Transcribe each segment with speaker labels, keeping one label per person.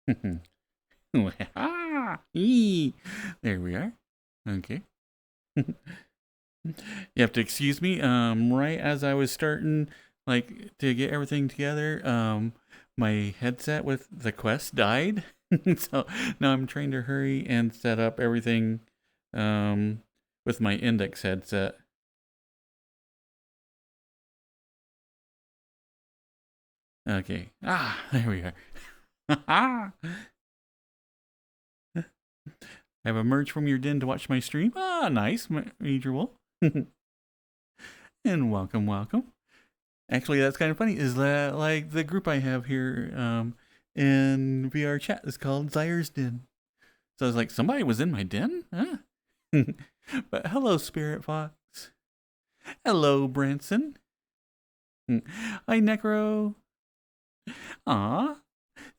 Speaker 1: There we are. Okay. You have to excuse me. Right as I was starting, like, to get everything together, my headset with the Quest died. So now I'm trying to hurry and set up everything, um, with my index headset. Okay. There we are. Have emerged from your den to watch my stream. Nice, Major Wolf. And welcome, welcome. Actually, that's kind of funny. Is that like the group I have here in VRChat is called Zaire's Den. So I was like, somebody was in my den? Huh? But hello, Spirit Fox. Hello, Branson. Hi, Necro. Aw.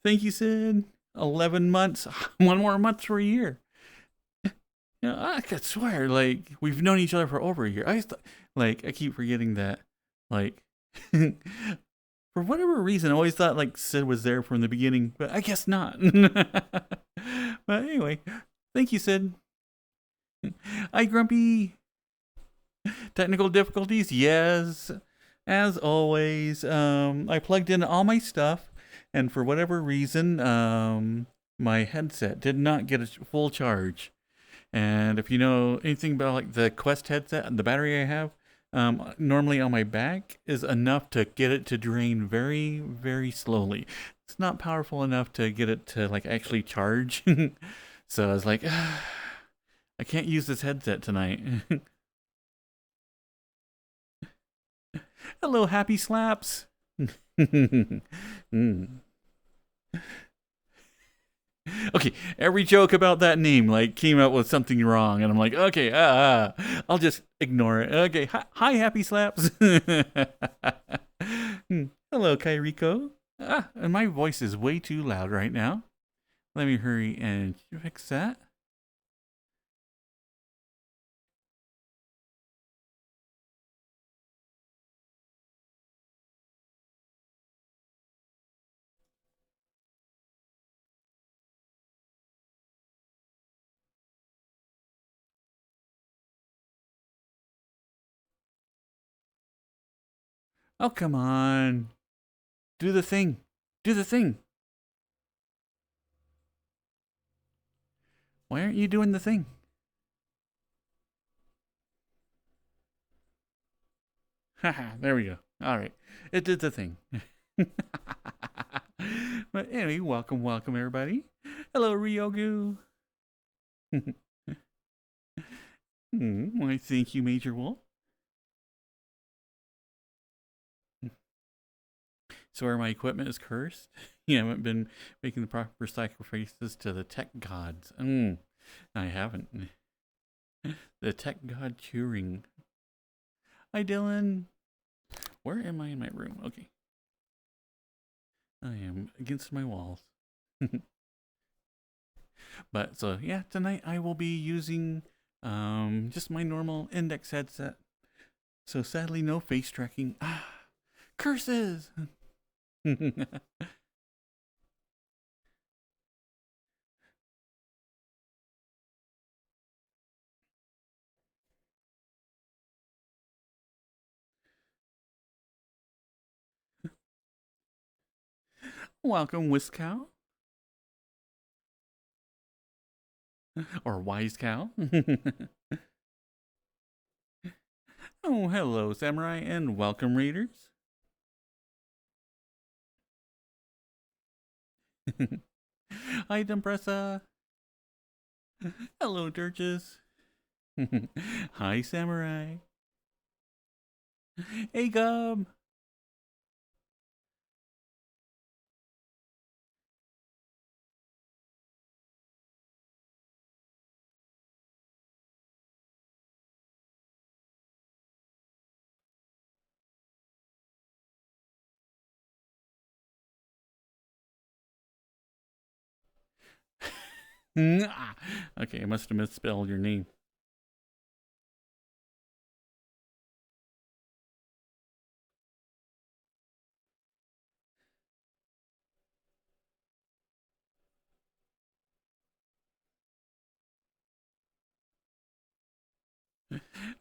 Speaker 1: Thank you, Sid. 11 months. One more month for a year. You know, I could swear, like, we've known each other for over a year. I keep forgetting that, like, for whatever reason, I always thought, like, Sid was there from the beginning, but I guess not. But anyway, thank you, Sid. Hi, Grumpy. Technical difficulties? Yes. As always, I plugged in all my stuff, and for whatever reason, my headset did not get a full charge. And if you know anything about like the Quest headset and the battery I have, normally on my back is enough to get it to drain very, very slowly. It's not powerful enough to get it to like actually charge. So I was like, I can't use this headset tonight. Hello, Happy Slaps. Mm. Okay, every joke about that name like came out with something wrong, and I'm like, okay, I'll just ignore it. Okay, hi, Happy Slaps. Hello, Kairiko. And my voice is way too loud right now. Let me hurry and fix that. Oh, come on. Do the thing. Do the thing. Why aren't you doing the thing? Haha, there we go. All right. It did the thing. But anyway, welcome, welcome, everybody. Hello, Ryogu. Why, thank you, Major Wolf. So, where my equipment is cursed, you haven't been making the proper sacrifices to the tech gods. I haven't. The tech god curing. Hi, Dylan. Where am I in my room? Okay. I am against my walls. But so yeah, tonight I will be using just my normal index headset. So sadly, no face tracking. Curses! Welcome, Whiskow. Or Wise Cow. Oh, hello, Samurai, and welcome, readers. Hi, Dumpressa. Hello, Durges. Hi, Samurai. Hey, Gub. Okay, I must have misspelled your name.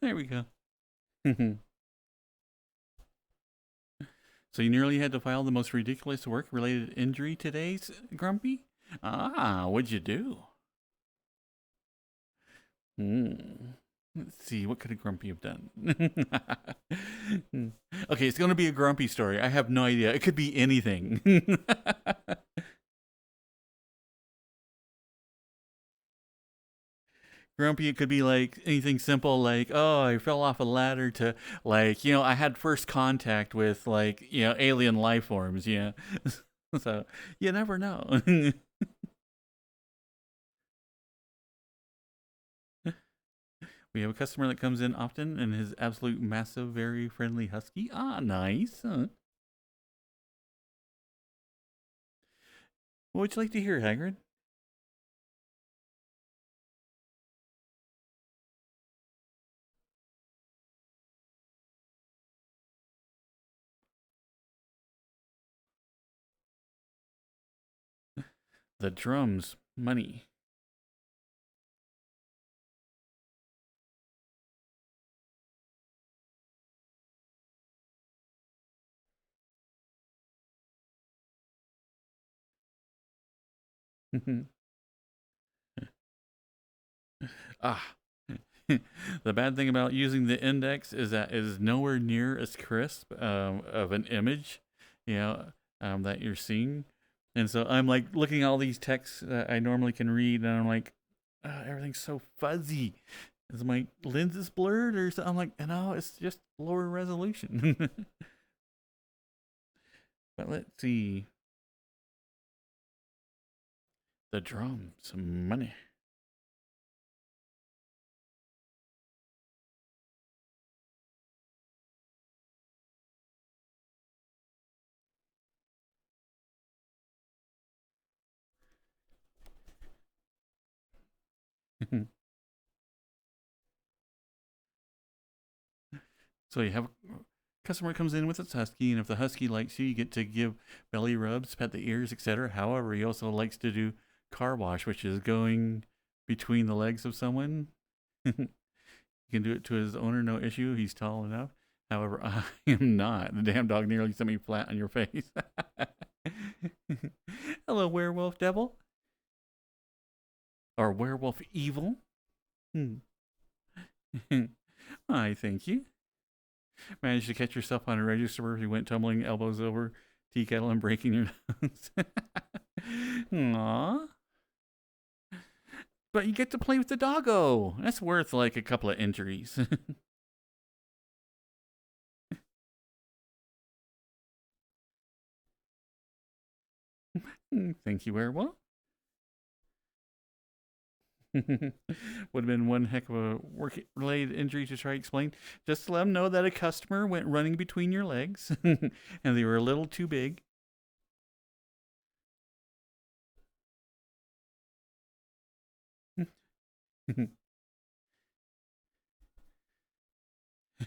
Speaker 1: There we go. So you nearly had to file the most ridiculous work-related injury today, Grumpy? Ah, what'd you do? Let's see, what could a Grumpy have done? Okay, it's going to be a Grumpy story. I have no idea. It could be anything. Grumpy, it could be like anything simple like, oh, I fell off a ladder to, like, I had first contact with, like, alien life forms, yeah. So, you never know. We have a customer that comes in often and is absolute massive, very friendly husky. Ah, nice. What would you like to hear, Hagrid? The drums, money. Ah. The bad thing about using the index is that it is nowhere near as crisp of an image, that you're seeing. And so I'm like looking at all these texts that I normally can read, and I'm like, everything's so fuzzy. Is my lenses blurred or something? I'm like, no, it's just lower resolution. But let's see. The drums, money. So you have a customer comes in with its husky, and if the husky likes you, you get to give belly rubs, pet the ears, etc. However, he also likes to do car wash, which is going between the legs of someone. You can do it to his owner, no issue. He's tall enough. However, I am not. The damn dog nearly sent me flat on your face. Hello, werewolf devil. Or werewolf evil. I thank you. Managed to catch yourself on a register as you went tumbling elbows over tea kettle and breaking your nose. Aww. But you get to play with the doggo. That's worth like a couple of injuries. Thank you, werewolf. Would have been one heck of a work-related injury to try to explain. Just to let them know that a customer went running between your legs and they were a little too big.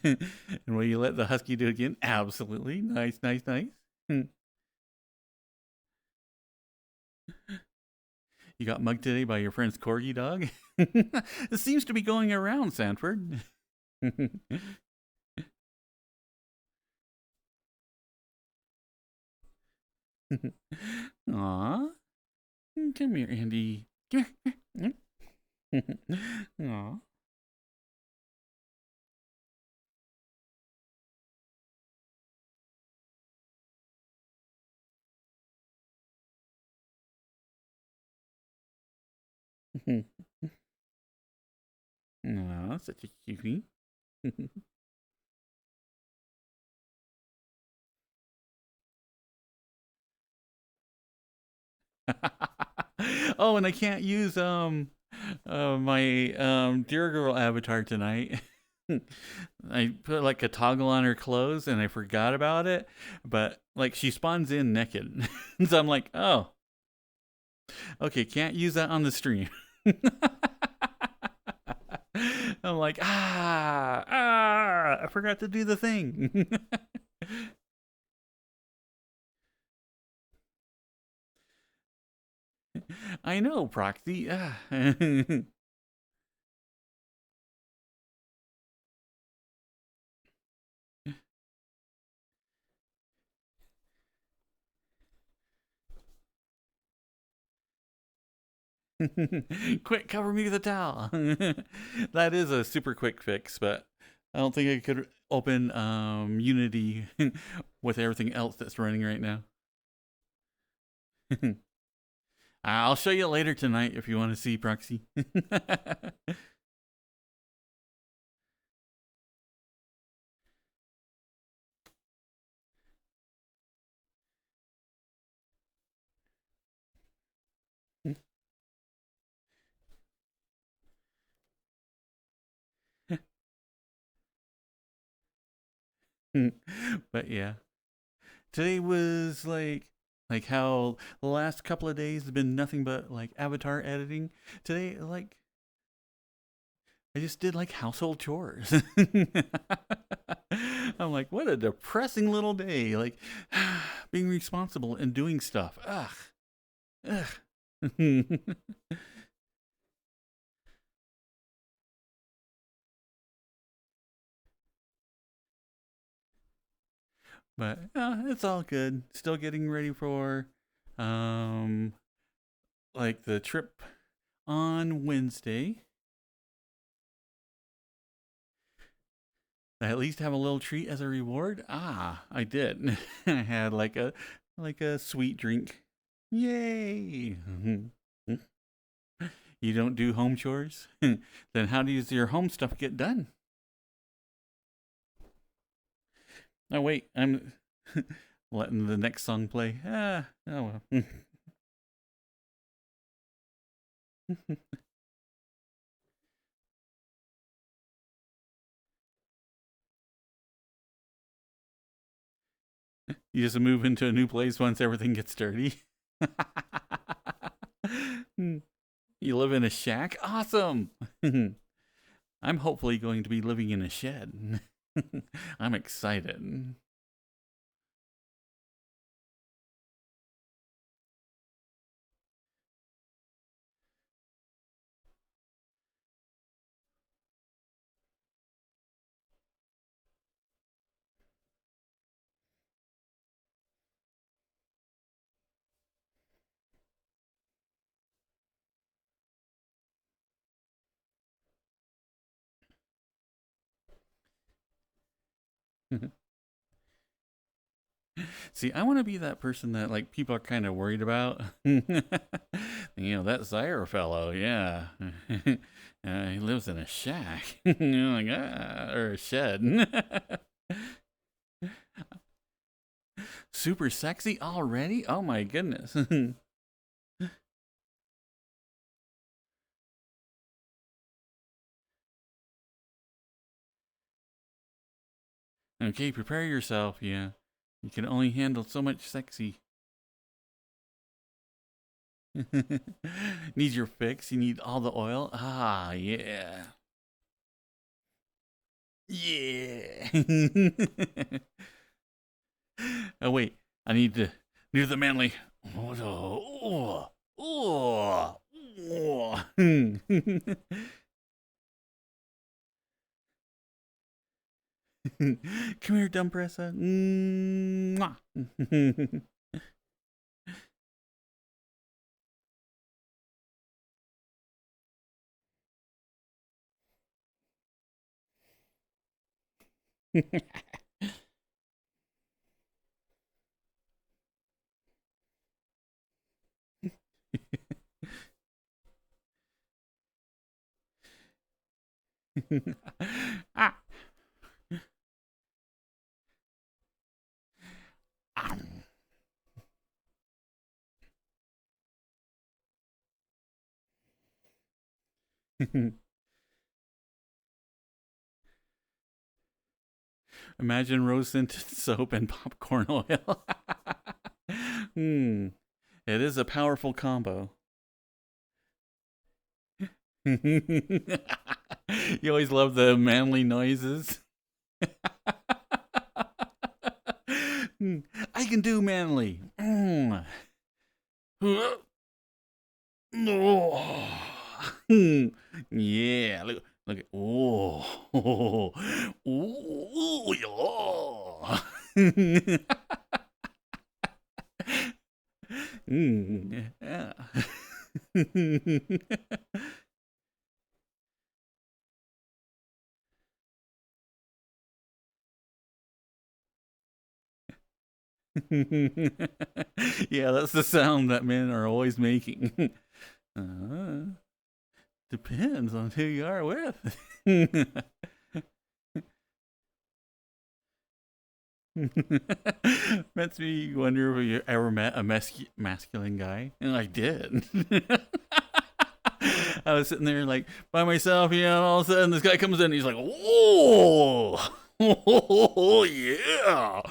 Speaker 1: And will you let the husky do it again? Absolutely. Nice, nice, nice. You got mugged today by your friend's corgi dog? This seems to be going around, Sanford. Aw. Come here, Andy. Come here. Aw. Aw, such a cutie. Oh, and I can't use my Dear Girl avatar tonight. I put like a toggle on her clothes and I forgot about it, but like she spawns in naked. So I'm like, oh, okay, can't use that on the stream. I'm like, I forgot to do the thing. I know, Proxy. Quick, cover me with a towel. That is a super quick fix, but I don't think I could open Unity with everything else that's running right now. I'll show you later tonight if you want to see Proxy. But yeah, today was like how the last couple of days have been nothing but like avatar editing. Today, like, I just did like household chores. I'm like, what a depressing little day. Like, being responsible and doing stuff. Ugh. Ugh. But it's all good. Still getting ready for um like the trip on Wednesday. I at least have a little treat as a reward. Ah, I did. I had like a sweet drink. Yay! You don't do home chores? Then how does your home stuff get done? Oh wait, I'm letting the next song play. Oh well. You just move into a new place once everything gets dirty. You live in a shack? Awesome! I'm hopefully going to be living in a shed. I'm excited. See, I want to be that person that like people are kind of worried about. That Zaire fellow, yeah. He lives in a shack. Like, or a shed. Super sexy already? Oh my goodness. Okay, prepare yourself, yeah. You can only handle so much sexy. Need your fix? You need all the oil? Ah, yeah. Yeah. Oh wait, I need to do the manly. Oh, oh, oh. Come here, Dumpressa. Mwah. Ah. Imagine rose scented soap and popcorn oil. It is a powerful combo. You always love the manly noises. I can do manly. Yeah, look at oh, yeah. Yeah. Yeah, that's the sound that men are always making. uh, Depends on who you are with. Makes me wonder if you ever met a masculine guy. And I did. I was sitting there like by myself, all of a sudden this guy comes in and he's like, whoa. Oh, yeah.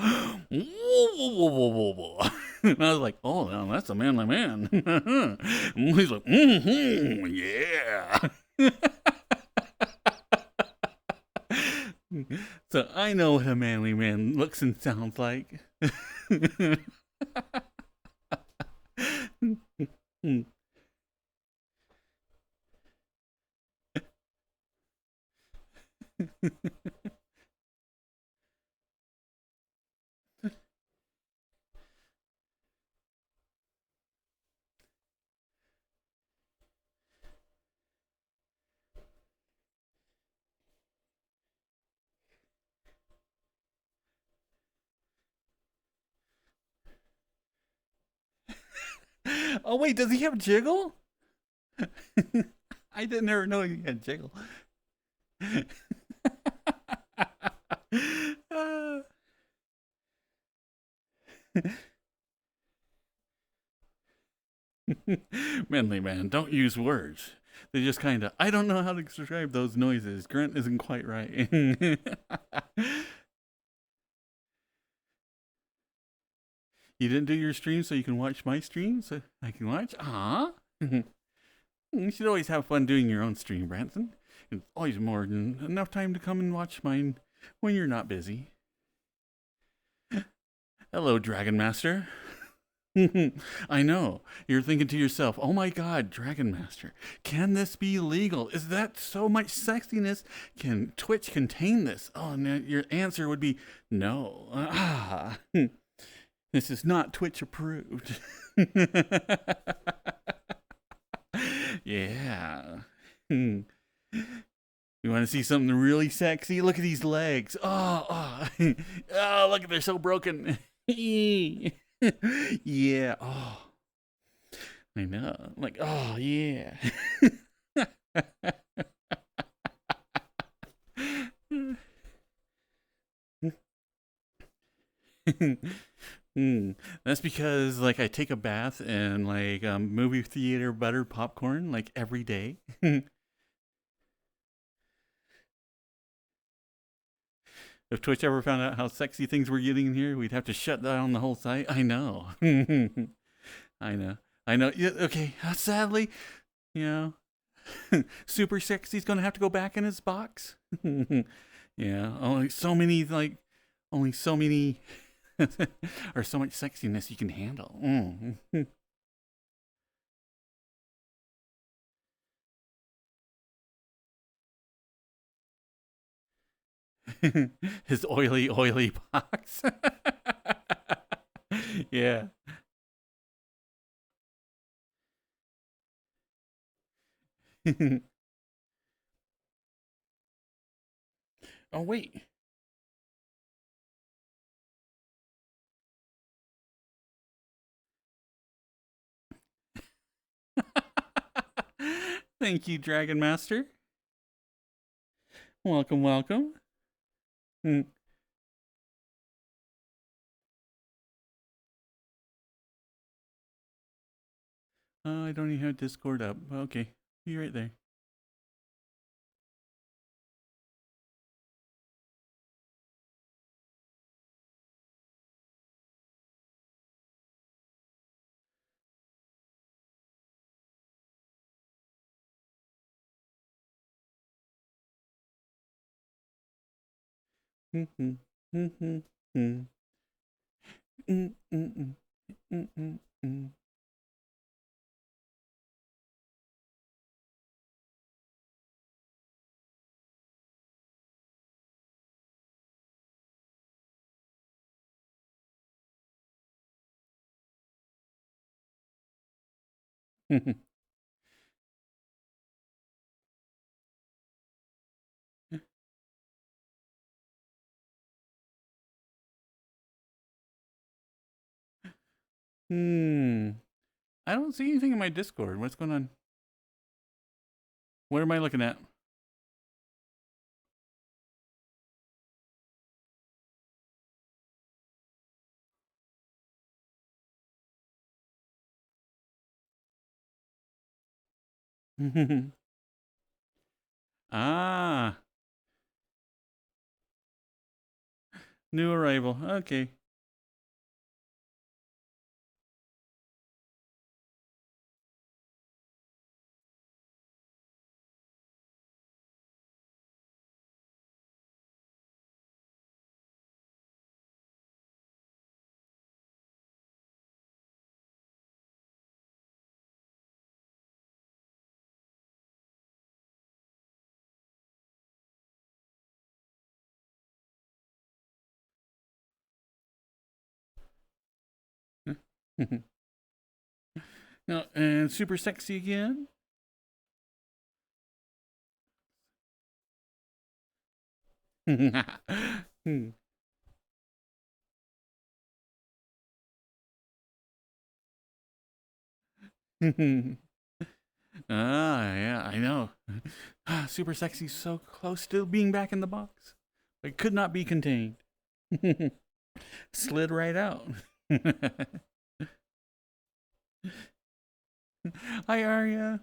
Speaker 1: And I was like, oh, no, that's a manly man. And he's like, yeah. So I know what a manly man looks and sounds like. Oh wait, does he have jiggle? I didn't ever know he had jiggle. Manly man, don't use words. They just kind of, I don't know how to describe those noises. Grant isn't quite right. You didn't do your stream so you can watch my stream so I can watch? Ah. You should always have fun doing your own stream, Branson. It's always more than enough time to come and watch mine when you're not busy. Hello, Dragon Master. I know. You're thinking to yourself, oh my god, Dragon Master, can this be legal? Is that so much sexiness? Can Twitch contain this? Oh, and your answer would be no. This is not Twitch approved. Yeah. You want to see something really sexy? Look at these legs. Oh, look, they're so broken. Yeah. Oh, I know. Like, oh, yeah. That's because like I take a bath in like movie theater buttered popcorn like every day. If Twitch ever found out how sexy things were getting in here, we'd have to shut down the whole site. I know. I know. I know. Yeah, okay. Sadly, you know, Super Sexy's gonna have to go back in his box. Yeah. Only so many or so much sexiness you can handle. His oily box. Yeah. Oh wait. Thank you, Dragon Master. Welcome, welcome. I don't even have Discord up. Okay, be right there. I don't see anything in my Discord. What's going on? What am I looking at? Ah, new arrival. Okay. No, and super sexy again. Yeah, I know. Super sexy, so close to being back in the box. It could not be contained. Slid right out. Hi, Arya.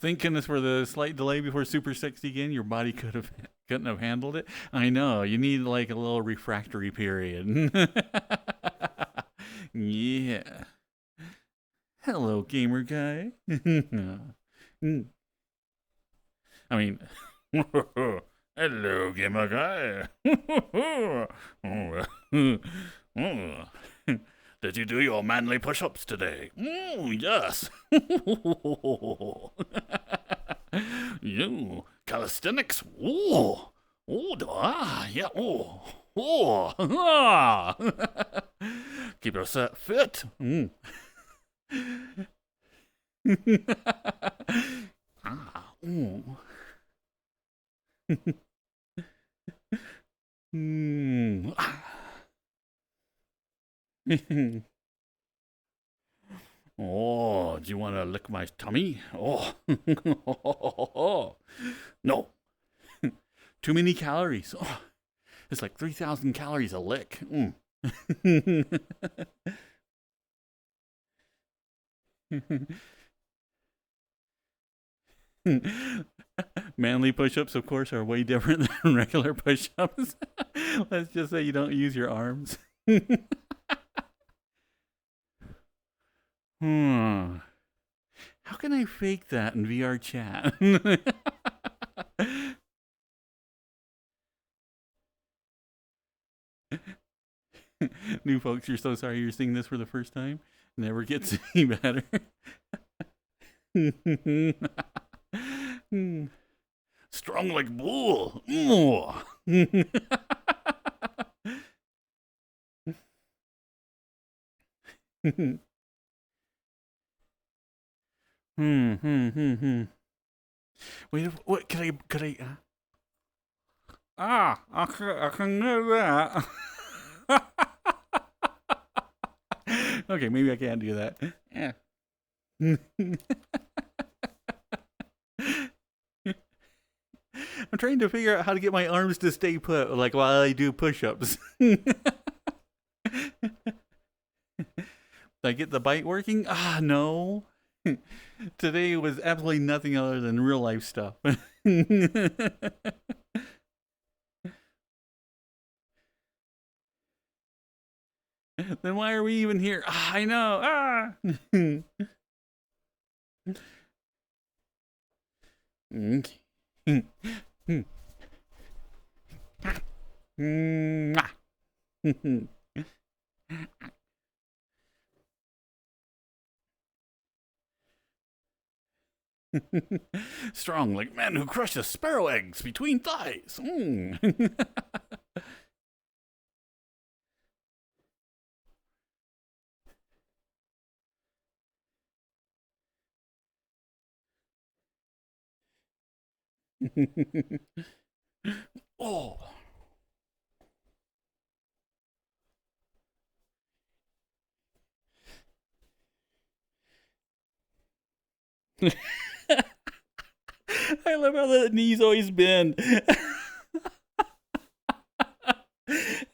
Speaker 1: Thank goodness for the slight delay before Super Sexy again. Your body couldn't have handled it. I know. You need like a little refractory period. Yeah. Hello, gamer guy. I mean, hello, gamer guy. Did you do your manly push-ups today? Yes. You calisthenics? Yeah. Keep yourself fit. Ah, ooh. Oh, do you want to lick my tummy? Oh, no. Too many calories. Oh, it's like 3,000 calories a lick. Manly push-ups, of course, are way different than regular push-ups. Let's just say you don't use your arms. How can I fake that in VR chat? New folks, you're so sorry you're seeing this for the first time. Never gets any better. Strong like bull. Wait, what? Could I? I can do that. Okay, maybe I can't do that. Yeah. I'm trying to figure out how to get my arms to stay put, like while I do push-ups. Did I get the bite working? No. Today was absolutely nothing other than real life stuff. Then why are we even here? I know. Strong like man who crushes sparrow eggs between thighs. Oh. I love how the knees always bend.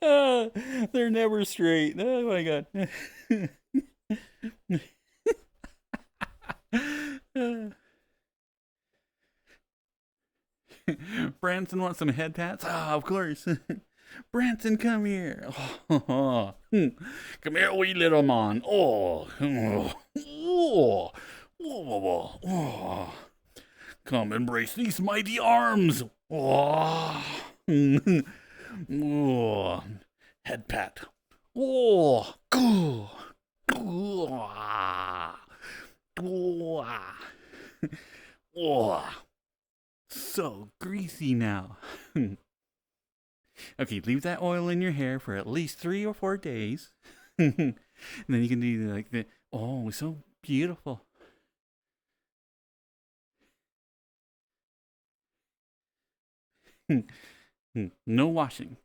Speaker 1: They're never straight. Oh my god. Branson wants some head tats? Ah, of course. Branson, come here. Oh, come here, wee little man. Oh, oh, oh, oh. Come embrace these mighty arms. Oh, oh. Head pat. Oh, oh, oh, oh. So greasy now. Okay, leave that oil in your hair for at least 3 or 4 days. And then you can do like the, oh, so beautiful. No washing.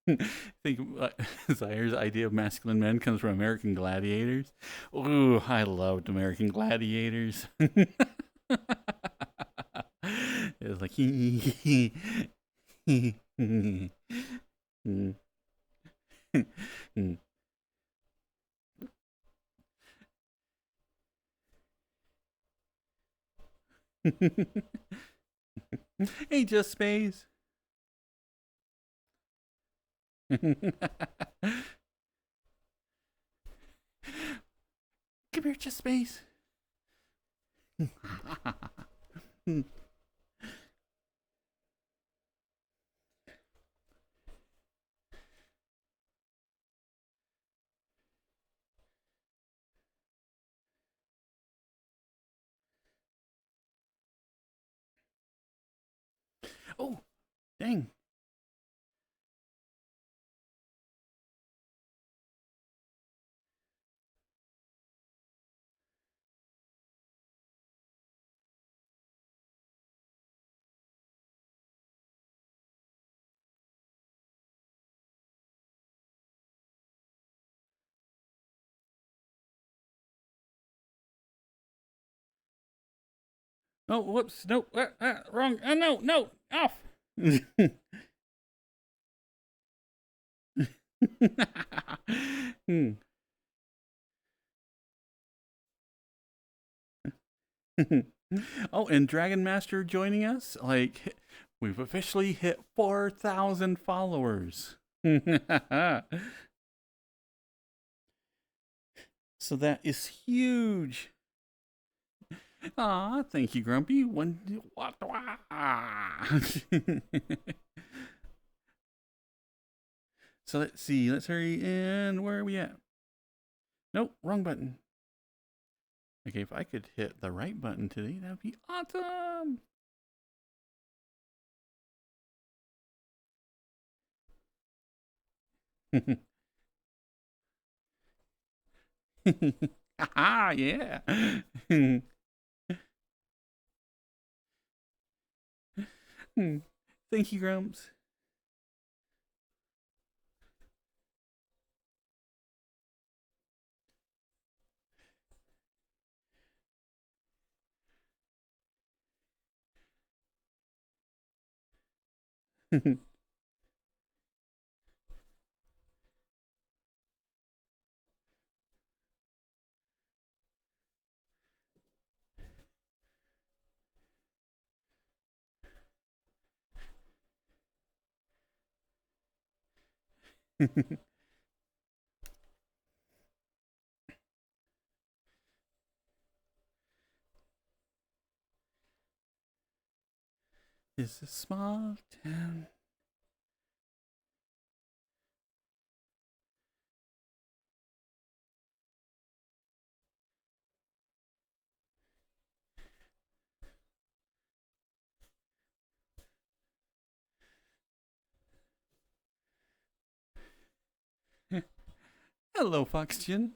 Speaker 1: I think Zaire's idea of masculine men comes from American Gladiators. Ooh, I loved American Gladiators. It was like hey, just space. Come here, just space. Oh, dang. Oh, whoops. No, wrong. No, no, off. Oh, and Dragon Master joining us. Like, we've officially hit 4,000 followers. So that is huge. Aw, thank you, Grumpy. What? So let's see. Let's hurry. And where are we at? Nope, wrong button. Okay, if I could hit the right button today, that'd be awesome. Ah, yeah. Thank you, Grumps. is a small town. Hello, Foxgen.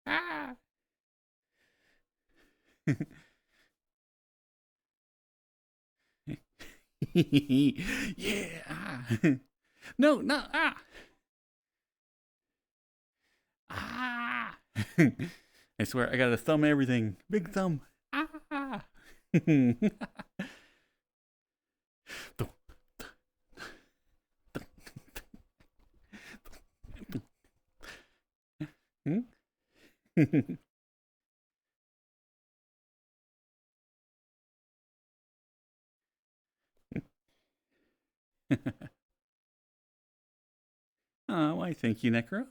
Speaker 1: Ah. Yeah. No, no. Ah. Ah. I swear, I got to thumb everything. Big thumb. Ah. Oh, why, thank you, Necro.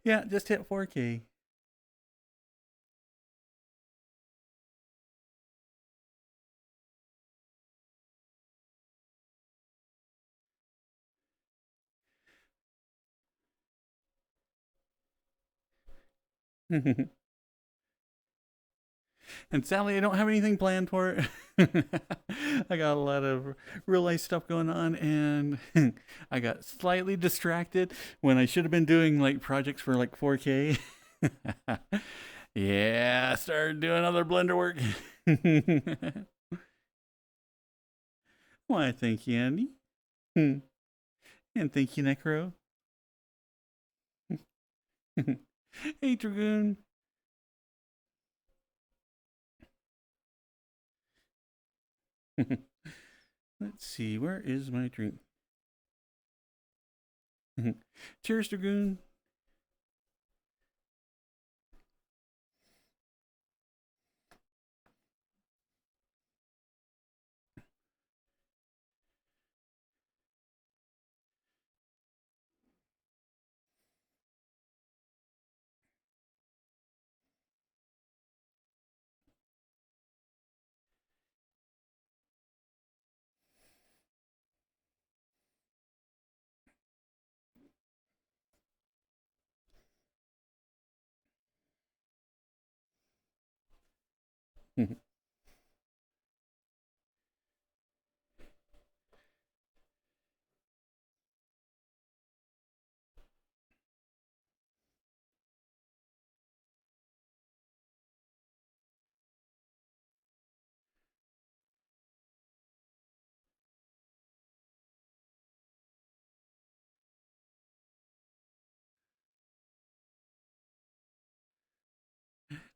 Speaker 1: Yeah, just hit 4K. And sadly, I don't have anything planned for it. I got a lot of real life stuff going on, and I got slightly distracted when I should have been doing like projects for like 4K. Yeah, started doing other Blender work. Why, thank you, Andy. And thank you, Necro. Hey, Dragoon. Let's see, where is my drink? Cheers, Dragoon.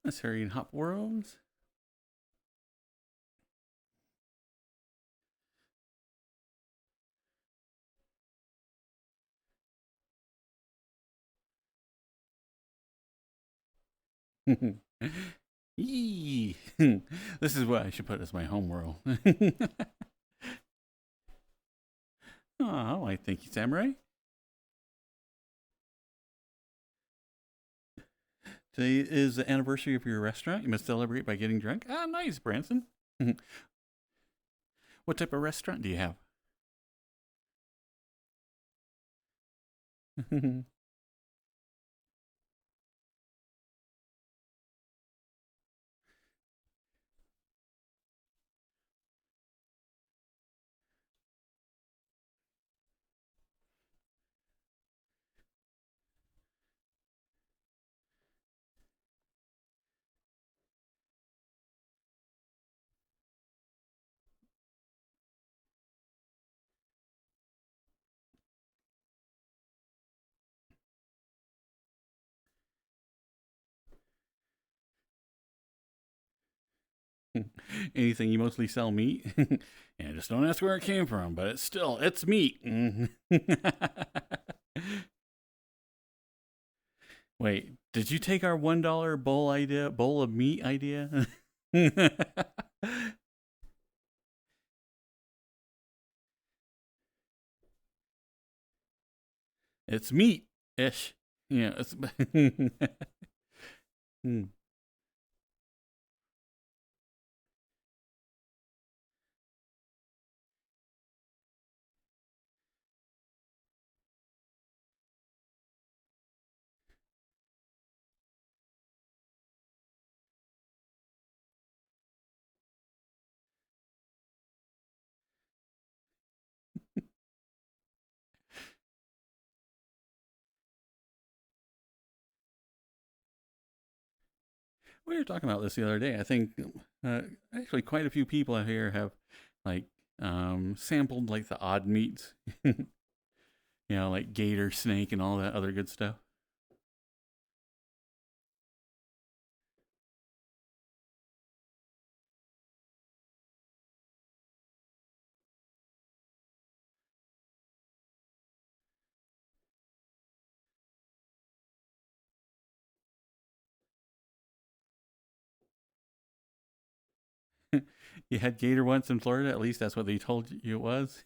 Speaker 1: Let's hurry and hop worlds. Yee. This is what I should put as my home world. Oh, I thank you, Samurai. Today is the anniversary of your restaurant. You must celebrate by getting drunk. Ah, nice, Branson. What type of restaurant do you have? Anything you mostly sell meat? Yeah, just don't ask where it came from, but it's meat. Wait, did you take our $1 bowl of meat idea? It's meat ish. Yeah, it's Hmm. We were talking about this the other day. I think actually quite a few people out here have like sampled like the odd meats, like gator, snake, and all that other good stuff. You had gator once in Florida. At least that's what they told you it was.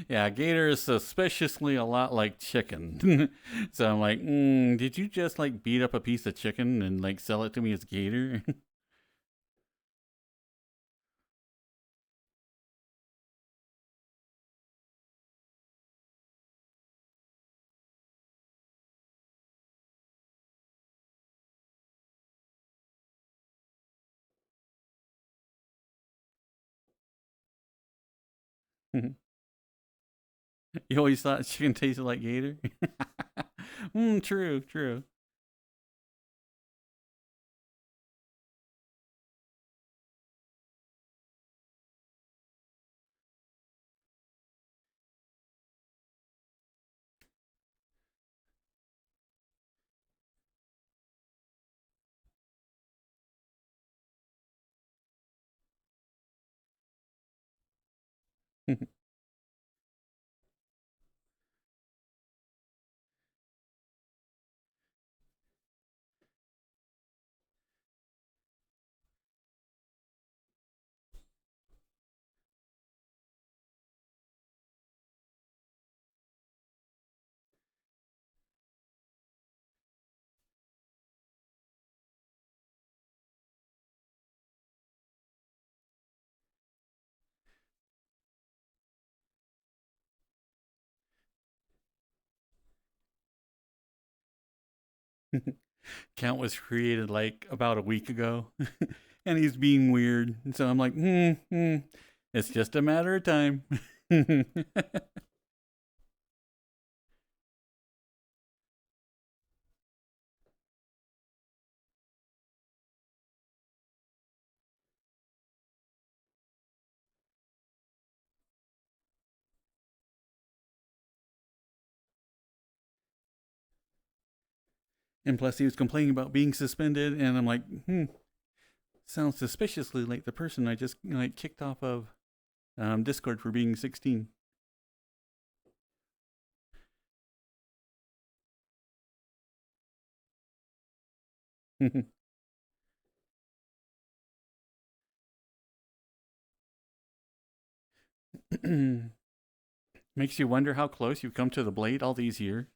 Speaker 1: Yeah, gator is suspiciously a lot like chicken. So I'm like, did you just like beat up a piece of chicken and like sell it to me as gator? You always thought chicken tasted like gator? True, true. Count was created like about a week ago, and he's being weird. And so I'm like, it's just a matter of time. And plus, he was complaining about being suspended, and I'm like, sounds suspiciously like the person I just like kicked off of Discord for being 16. Makes you wonder how close you've come to the blade all these years.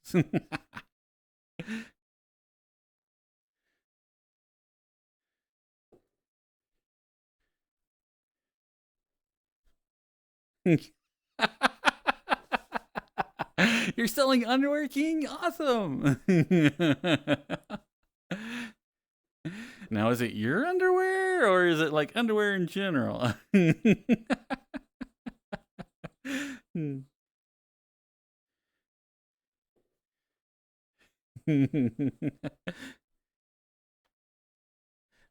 Speaker 1: You're selling underwear, King? Awesome. Now, is it your underwear or is it like underwear in general?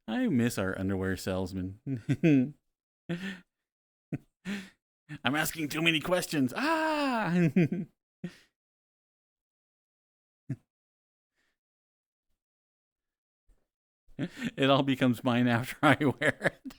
Speaker 1: I miss our underwear salesman. I'm asking too many questions. Ah! It all becomes mine after I wear it.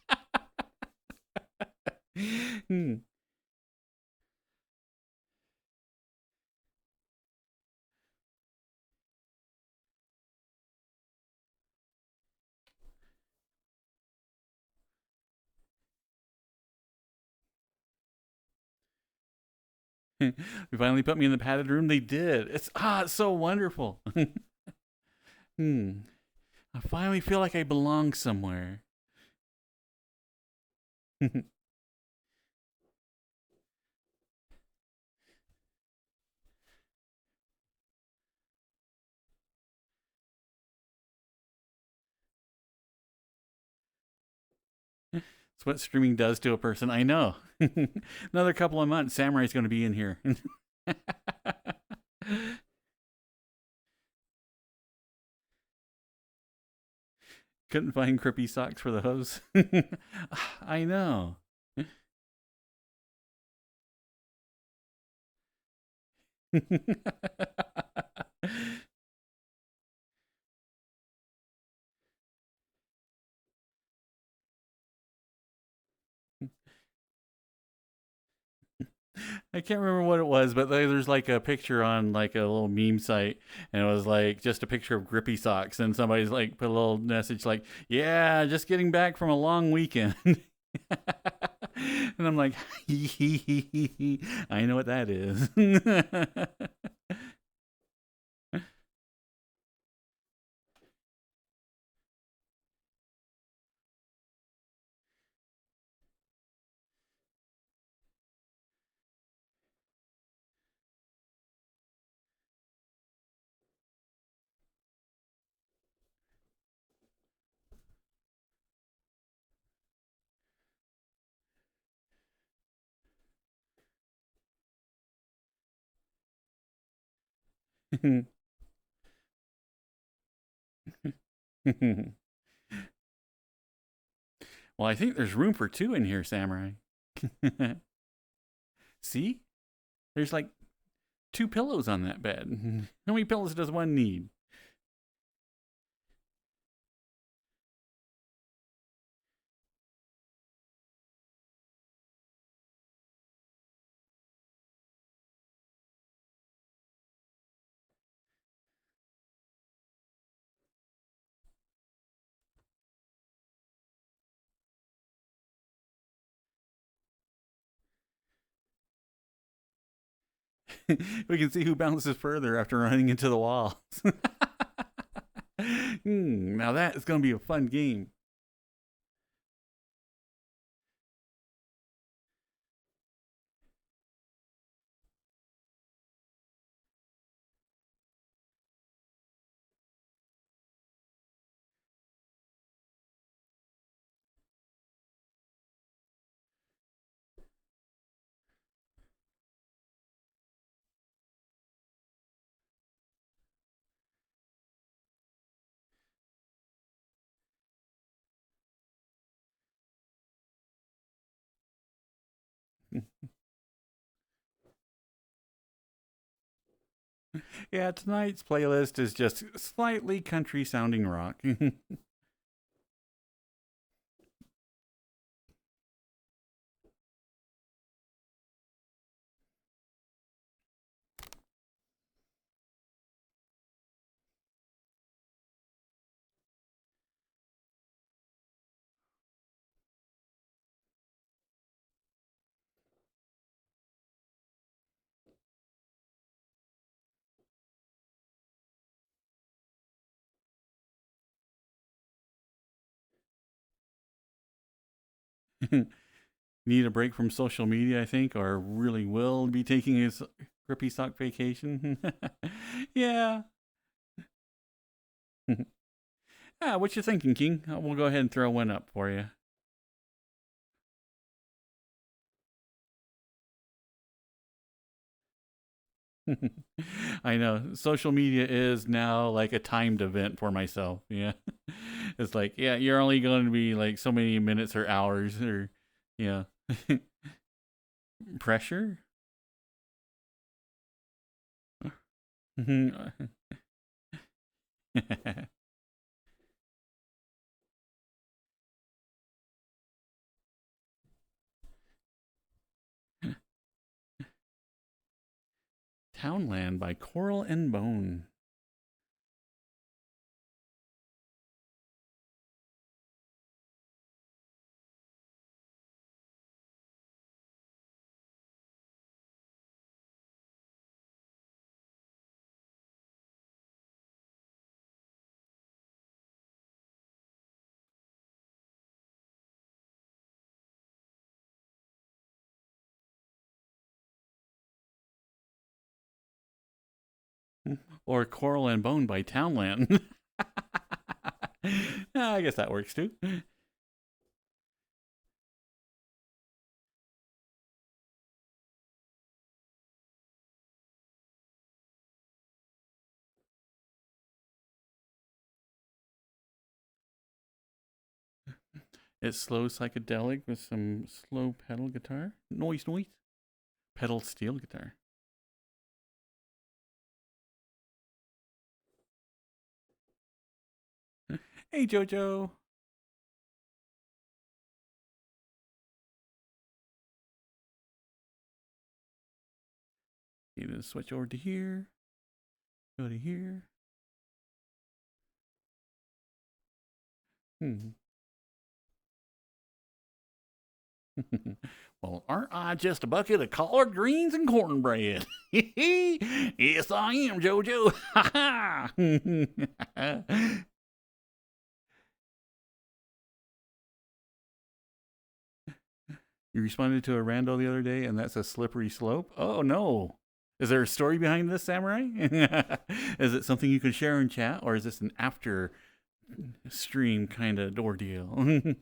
Speaker 1: They finally put me in the padded room. They did. It's so wonderful. I finally feel like I belong somewhere. It's what streaming does to a person. I know. Another couple of months, Samurai's going to be in here. Couldn't find Crippy socks for the hose. I know. I can't remember what it was, but there's like a picture on like a little meme site, and it was like just a picture of grippy socks, and somebody's like put a little message like, "Yeah, just getting back from a long weekend." And I'm like, I know what that is. Well, I think there's room for two in here, Samurai. See? There's like two pillows on that bed. How many pillows does one need? We can see who bounces further after running into the walls. Now that is going to be a fun game. Yeah, tonight's playlist is just slightly country sounding rock. Need a break from social media, I think, or really will be taking a grippy sock vacation. Yeah. What you thinking, King? We'll go ahead and throw one up for you. I know. Social media is now like a timed event for myself. Yeah. It's like, yeah, you're only going to be like so many minutes or hours or, yeah. Pressure? Townland by Coral and Bone. Or Coral and Bone by Townland. I guess that works too. It's slow psychedelic with some slow pedal guitar. Noise. Pedal steel guitar. Hey, Jojo. Need to switch over to here. Go to here. Well, aren't I just a bucket of collard greens and cornbread? Yes, I am, Jojo. You responded to a rando the other day, and that's a slippery slope? Oh, no. Is there a story behind this, Samurai? Is it something you can share in chat, or is this an after stream kind of ordeal?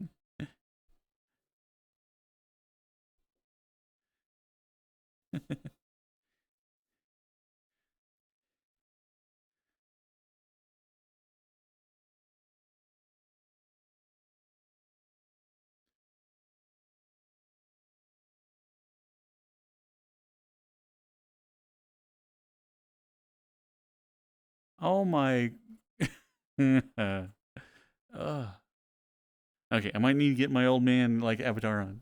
Speaker 1: Oh my. Okay, I might need to get my old man like avatar on.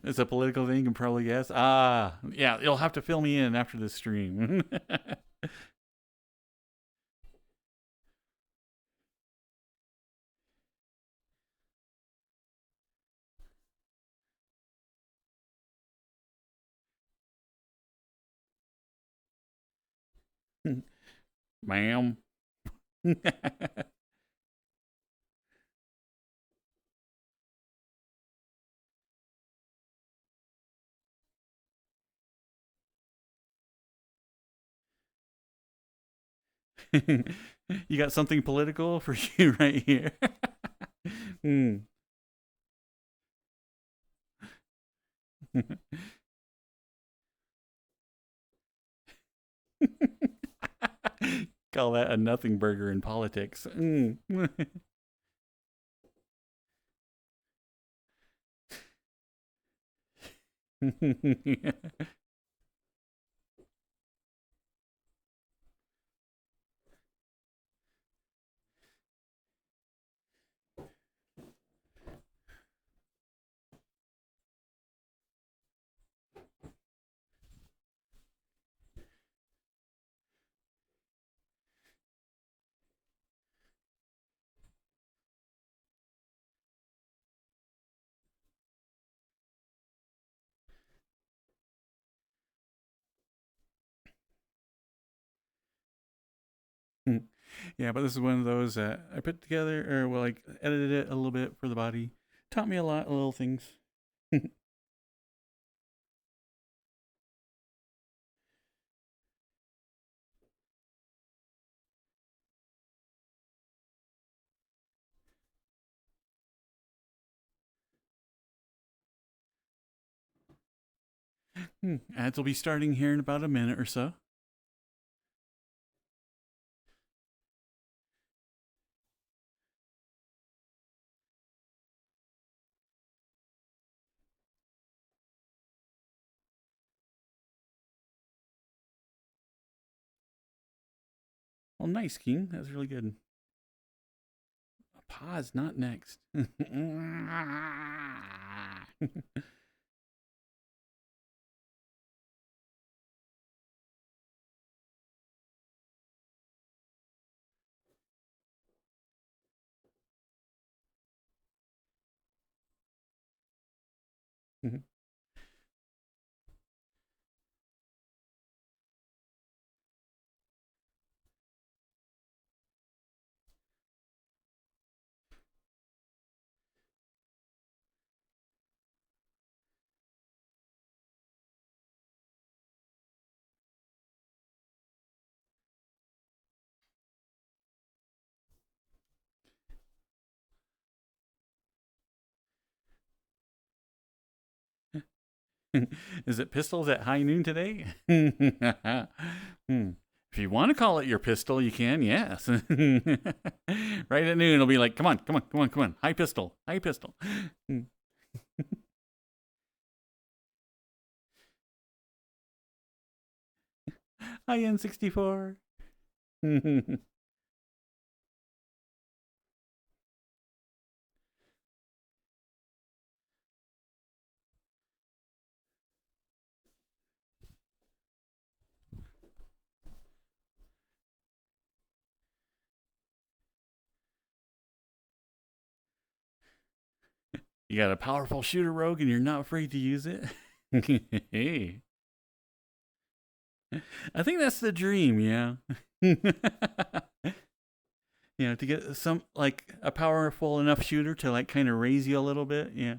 Speaker 1: It's a political thing, you can probably guess. Yeah, you'll have to fill me in after the stream. Ma'am. You got something political for you right here. Mm. Call that a nothing burger in politics. Mm. Yeah, but this is one of those that I put together, or well, like edited it a little bit for the body. Taught me a lot of little things. Ads will be starting here in about a minute or so. Well, nice, King. That's really good. Pause, not next. Is it pistols at high noon today? If you want to call it your pistol, you can, yes. Right at noon, it'll be like, come on, come on, come on, come on. High pistol, high pistol. High N64. You got a powerful shooter rogue and you're not afraid to use it? Hey. I think that's the dream, yeah. You know, to get some, like, a powerful enough shooter to, like, kind of raise you a little bit, yeah.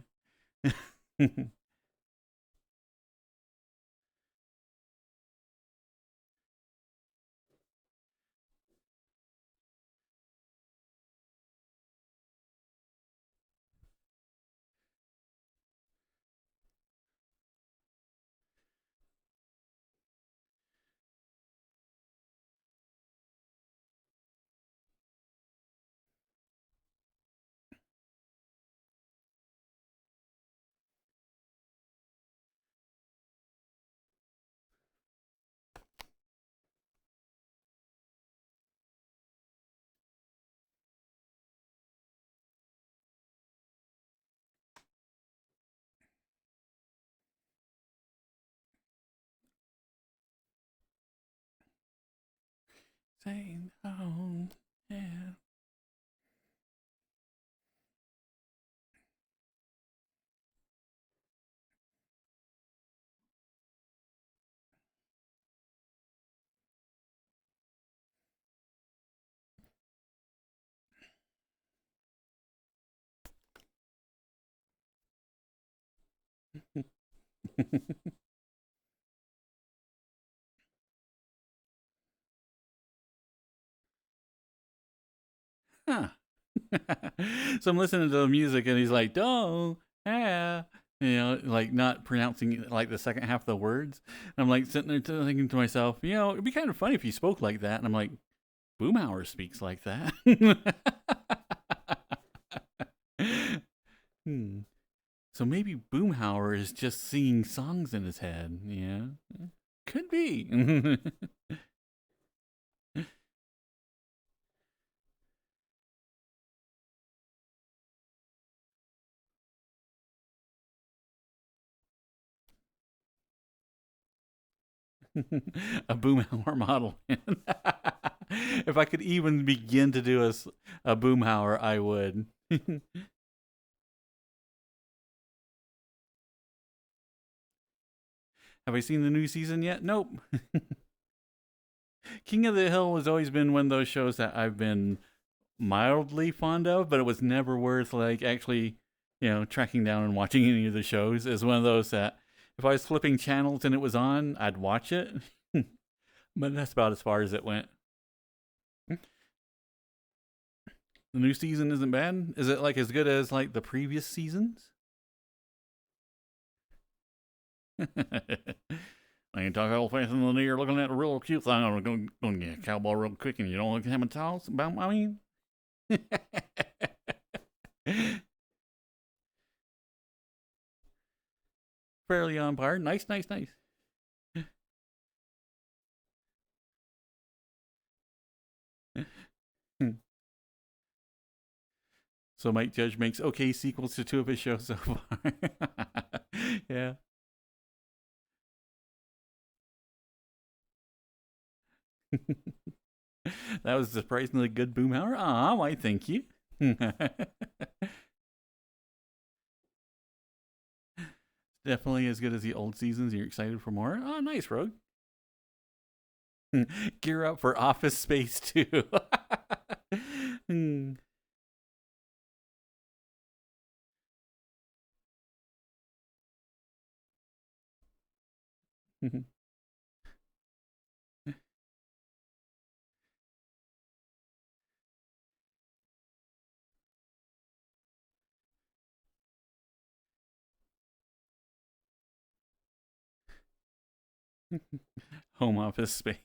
Speaker 1: Saying, oh, yeah. Huh. So I'm listening to the music and he's like, don't, like not pronouncing like the second half of the words. And I'm like sitting there thinking to myself, it'd be kind of funny if he spoke like that. And I'm like, Boomhauer speaks like that. Hmm. So maybe Boomhauer is just singing songs in his head. Yeah, could be. A Boomhauer model. If I could even begin to do a Boomhauer, I would. Have I seen the new season yet? Nope. King of the Hill has always been one of those shows that I've been mildly fond of, but it was never worth like actually, tracking down and watching any of the shows. It's one of those that if I was flipping channels and it was on, I'd watch it. But that's about as far as it went. The new season isn't bad. Is it like as good as like the previous seasons? I can talk all fast in the ear looking at a real cute thing. I'm going to get a cowboy real quick and you don't look at him and talk about me. Fairly on par. Nice. So Mike Judge makes okay sequels to 2 of his shows so far. Yeah. That was a surprisingly good Boomhauer. Ah, why thank you. Definitely as good as the old seasons. You're excited for more? Oh, nice, Rogue. Gear up for Office Space 2. Home Office Space.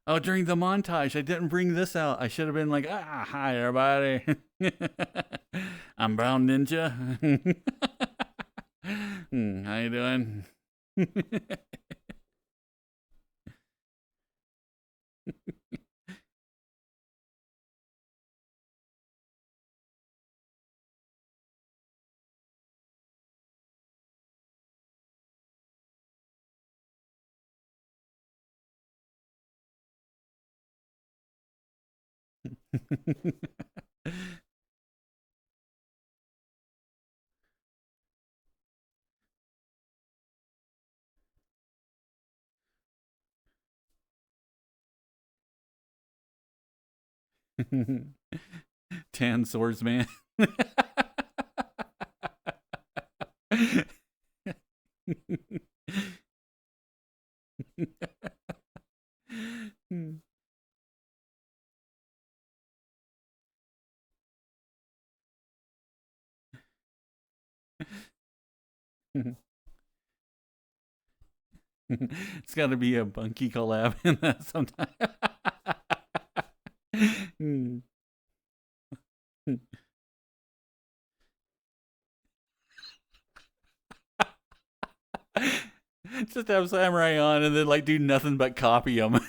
Speaker 1: Oh, during the montage, I didn't bring this out. I should have been like, hi, everybody. I'm Brown Ninja. How you doing? Tan swordsman. It's got to be a Bunky collab in that sometime. Just have Samurai on and then like do nothing but copy them.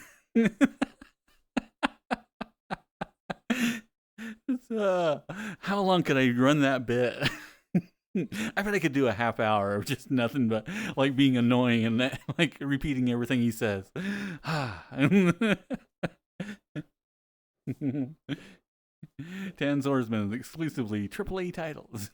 Speaker 1: How long could I run that bit? I bet I could do a half hour of just nothing but like being annoying and that, like repeating everything he says. Tan Swordsman exclusively AAA titles.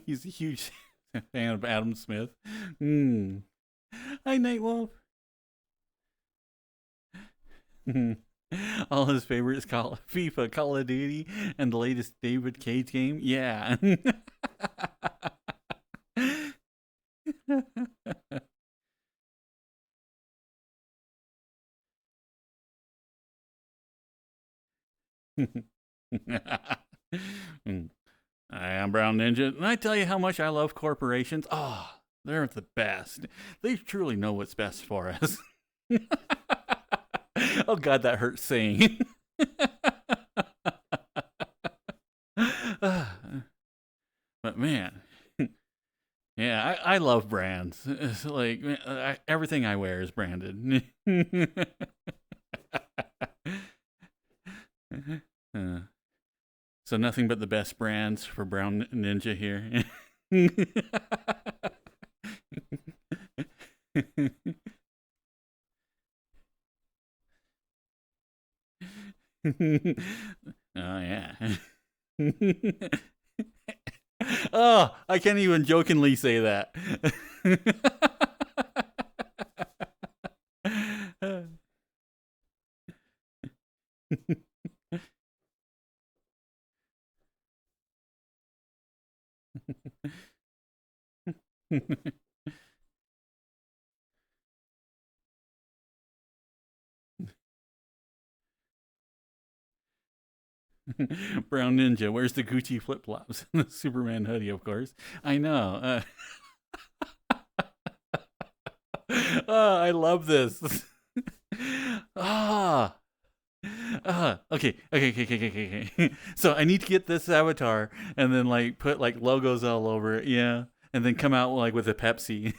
Speaker 1: He's a huge fan of Adam Smith. Hi, Nightwolf. All his favorites: FIFA, Call of Duty, and the latest David Cage game. Yeah. I am Brown Ninja, and I tell you how much I love corporations. Oh, they're the best. They truly know what's best for us. Oh God, that hurts saying. But man, yeah, I love brands. It's like everything I wear is branded. So nothing but the best brands for Brown Ninja here. Oh yeah. Oh, I can't even jokingly say that. Brown Ninja, where's the Gucci flip flops? The Superman hoodie, of course. I know. Oh, I love this. Ah. Okay. So I need to get this avatar and then like put like logos all over it, yeah, and then come out like with a Pepsi.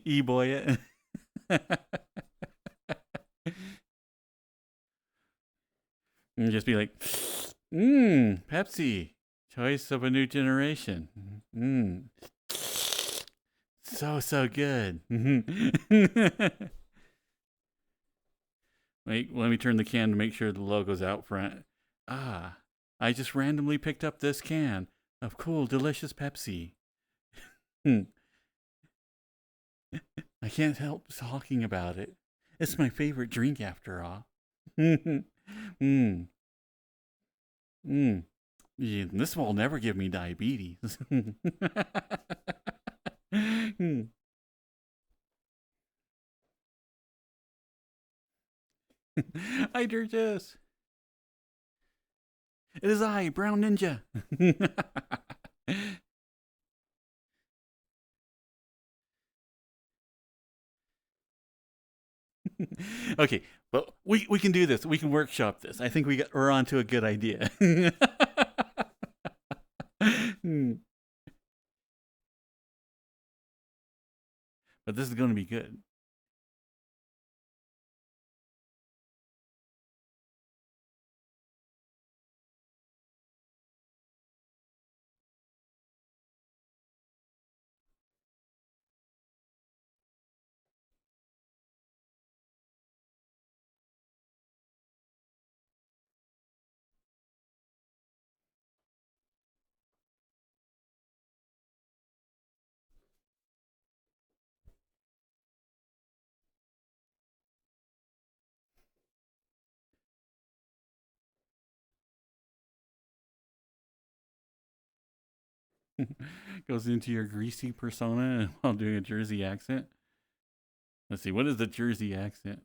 Speaker 1: E-boy it. And just be like, Pepsi, choice of a new generation. So good. Wait, let me turn the can to make sure the logo's out front. Ah, I just randomly picked up this can of cool, delicious Pepsi. I can't help talking about it. It's my favorite drink after all. Yeah, this will never give me diabetes. I dare this. It is I, Brown Ninja. Okay, but we can do this. We can workshop this. I think we're on to a good idea. But this is going to be good. Goes into your greasy persona while doing a Jersey accent. Let's see, what is the Jersey accent?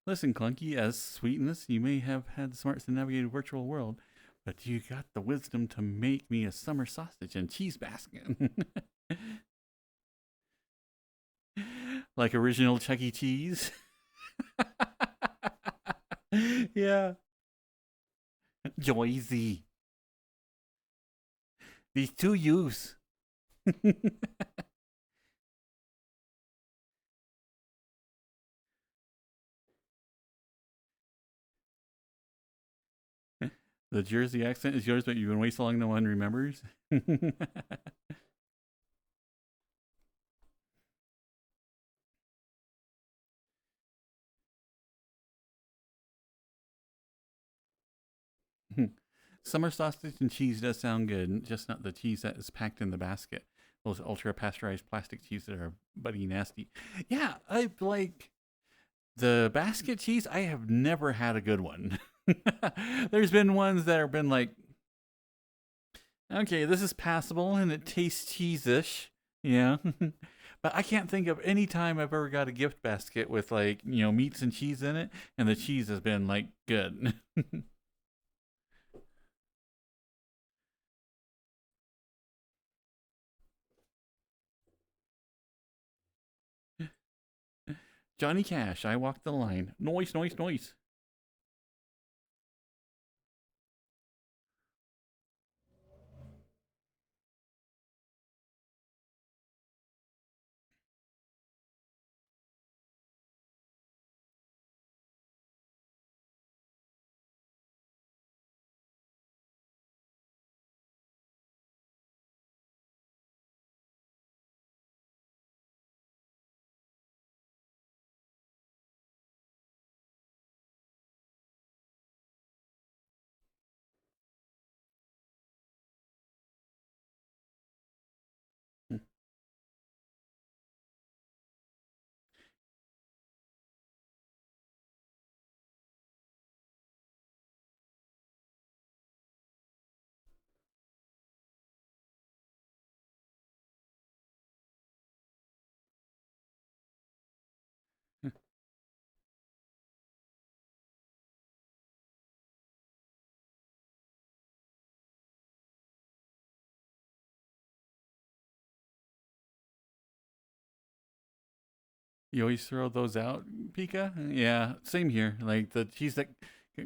Speaker 1: Listen, Clunky, as sweetness, you may have had the smarts to navigate a virtual world, but you got the wisdom to make me a summer sausage and cheese basket. Like original Chuck E. Cheese. Yeah. Joyzy. These two youths. The Jersey accent is yours, but you've been way so long no one remembers. Summer sausage and cheese does sound good, just not the cheese that is packed in the basket. Those ultra pasteurized plastic cheese that are buddy nasty. Yeah, I like the basket cheese. I have never had a good one. There's been ones that have been like, okay, this is passable and it tastes cheese-ish. Yeah. But I can't think of any time I've ever got a gift basket with like, meats and cheese in it, and the cheese has been like good. Johnny Cash, I walked the line. Noise, noise, noise. You always throw those out, Pika? Yeah, same here. Like the cheese that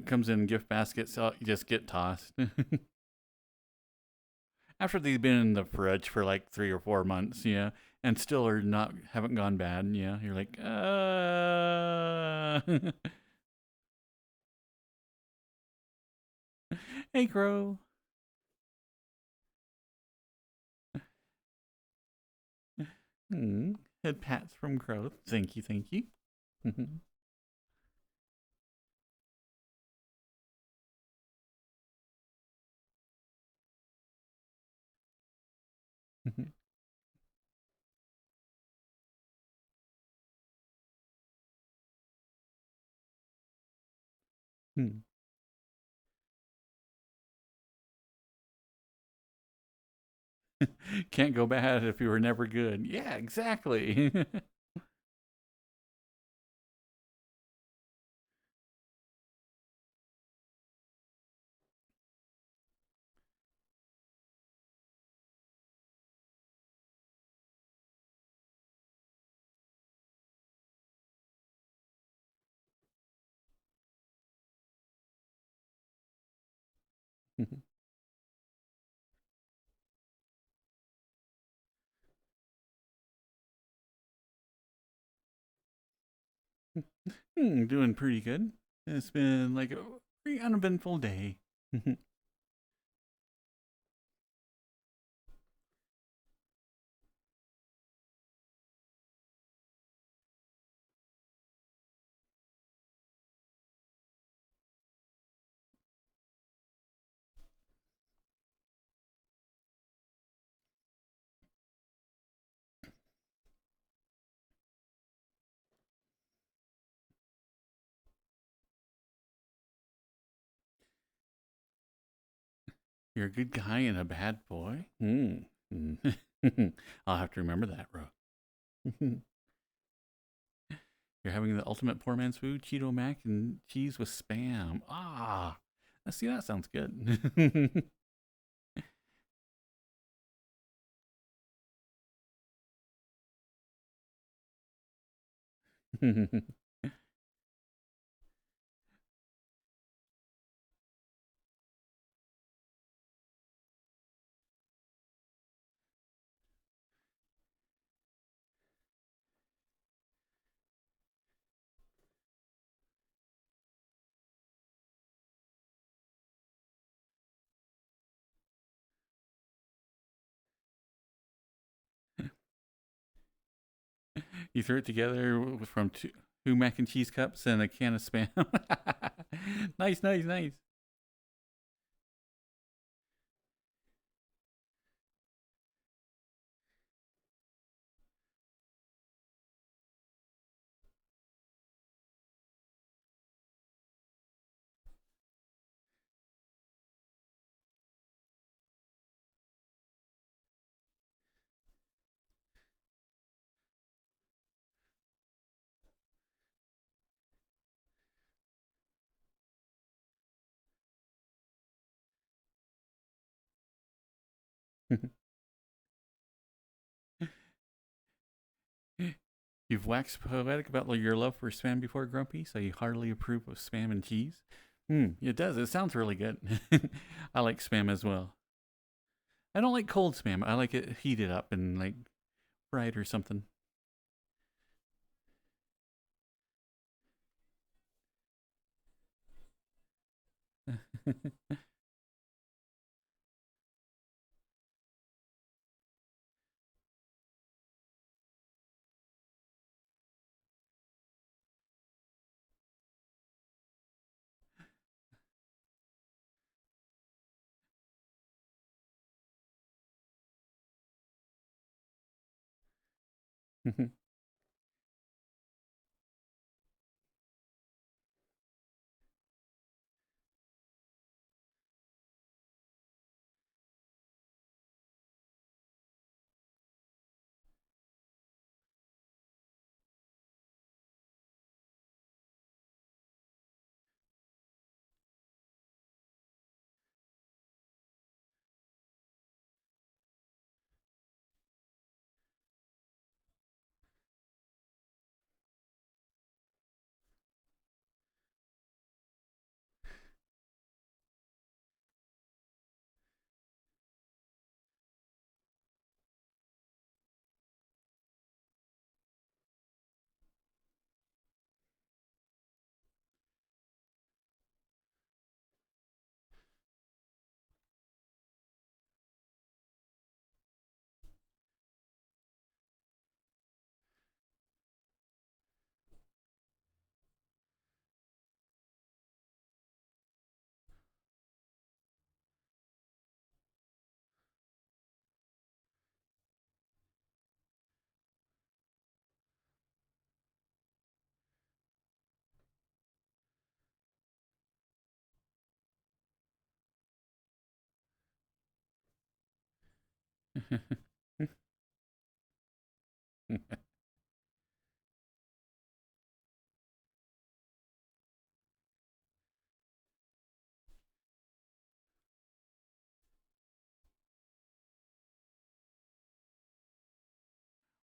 Speaker 1: comes in gift baskets, so you just get tossed. After they've been in the fridge for like 3 or 4 months, yeah, and still are not haven't gone bad, yeah. You're like, Hey Crow. Hmm. Head pats from Crow. Thank you, thank you. Can't go bad if you were never good. Yeah, exactly. Doing pretty good. It's been like a pretty uneventful day. You're a good guy and a bad boy. I'll have to remember that, bro. You're having the ultimate poor man's food, Cheeto mac and cheese with spam. Ah, let's see, that sounds good. You threw it together from two mac and cheese cups and a can of spam. Nice, nice, nice. You've waxed poetic about your love for spam before, Grumpy, so you heartily approve of spam and cheese. It does. It sounds really good. I like spam as well. I don't like cold spam. I like it heated up and like fried or something.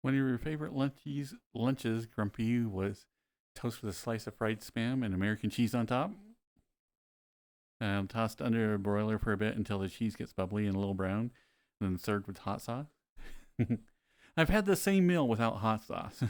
Speaker 1: One of your favorite lunches, Grumpy, was toast with a slice of fried spam and American cheese on top. Tossed under a broiler for a bit until the cheese gets bubbly and a little brown, and then served with hot sauce. I've had the same meal without hot sauce.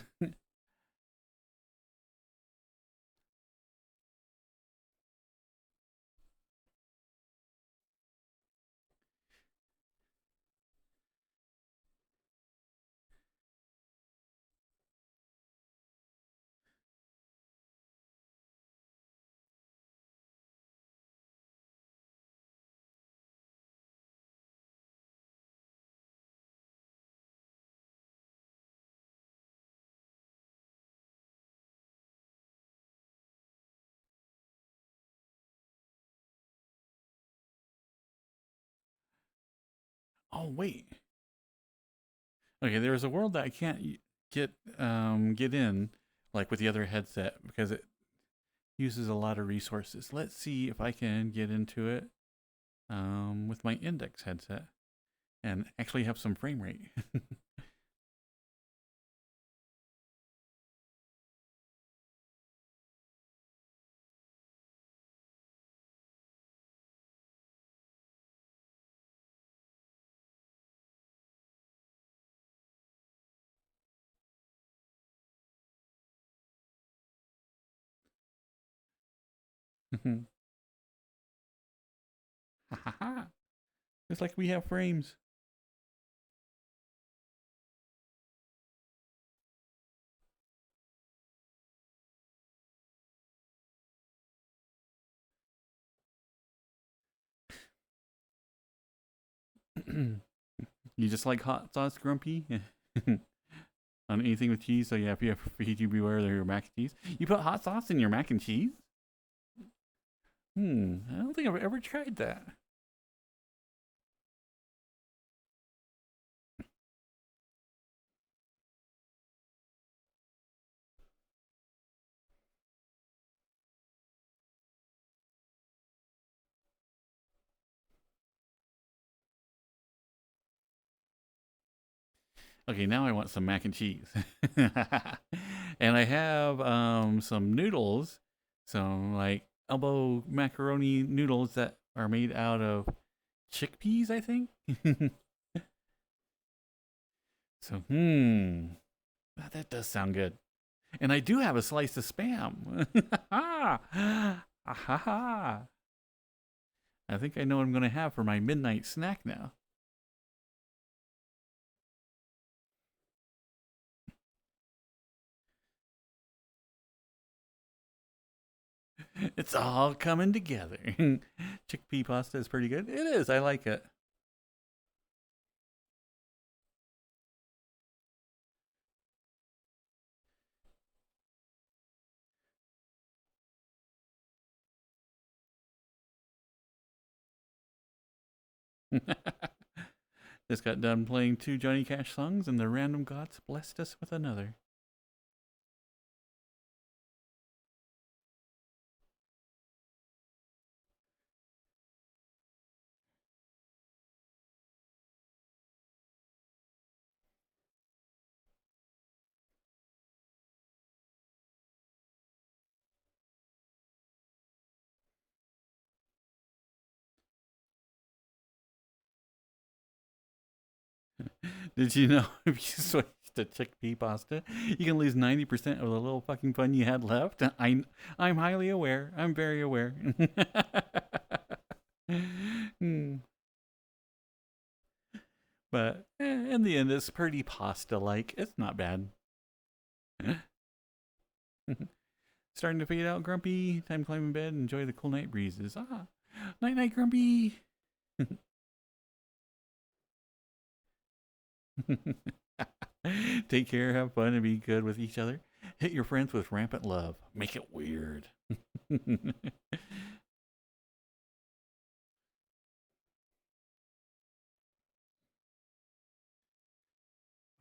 Speaker 1: Oh wait. Okay, there's a world that I can't get in like with the other headset because it uses a lot of resources. Let's see if I can get into it with my index headset and actually have some frame rate. It's like we have frames. You just like hot sauce, Grumpy? On anything with cheese? So yeah, if you have feed, you beware of your mac and cheese. You put hot sauce in your mac and cheese? I don't think I've ever tried that. Okay, now I want some mac and cheese. And I have some noodles, some like elbow macaroni noodles that are made out of chickpeas, I think. So, that does sound good. And I do have a slice of spam. I think I know what I'm going to have for my midnight snack now. It's all coming together. Chickpea pasta is pretty good. It is. I like it. Just got done playing 2 Johnny Cash songs, and the random gods blessed us with another. Did you know if you switch to chickpea pasta, you can lose 90% of the little fucking fun you had left? I'm highly aware. I'm very aware. But in the end, it's pretty pasta-like. It's not bad. Starting to fade out, Grumpy. Time to climb in bed and enjoy the cool night breezes. Night night, Grumpy. Take care, have fun, and be good with each other. Hit your friends with rampant love. Make it weird.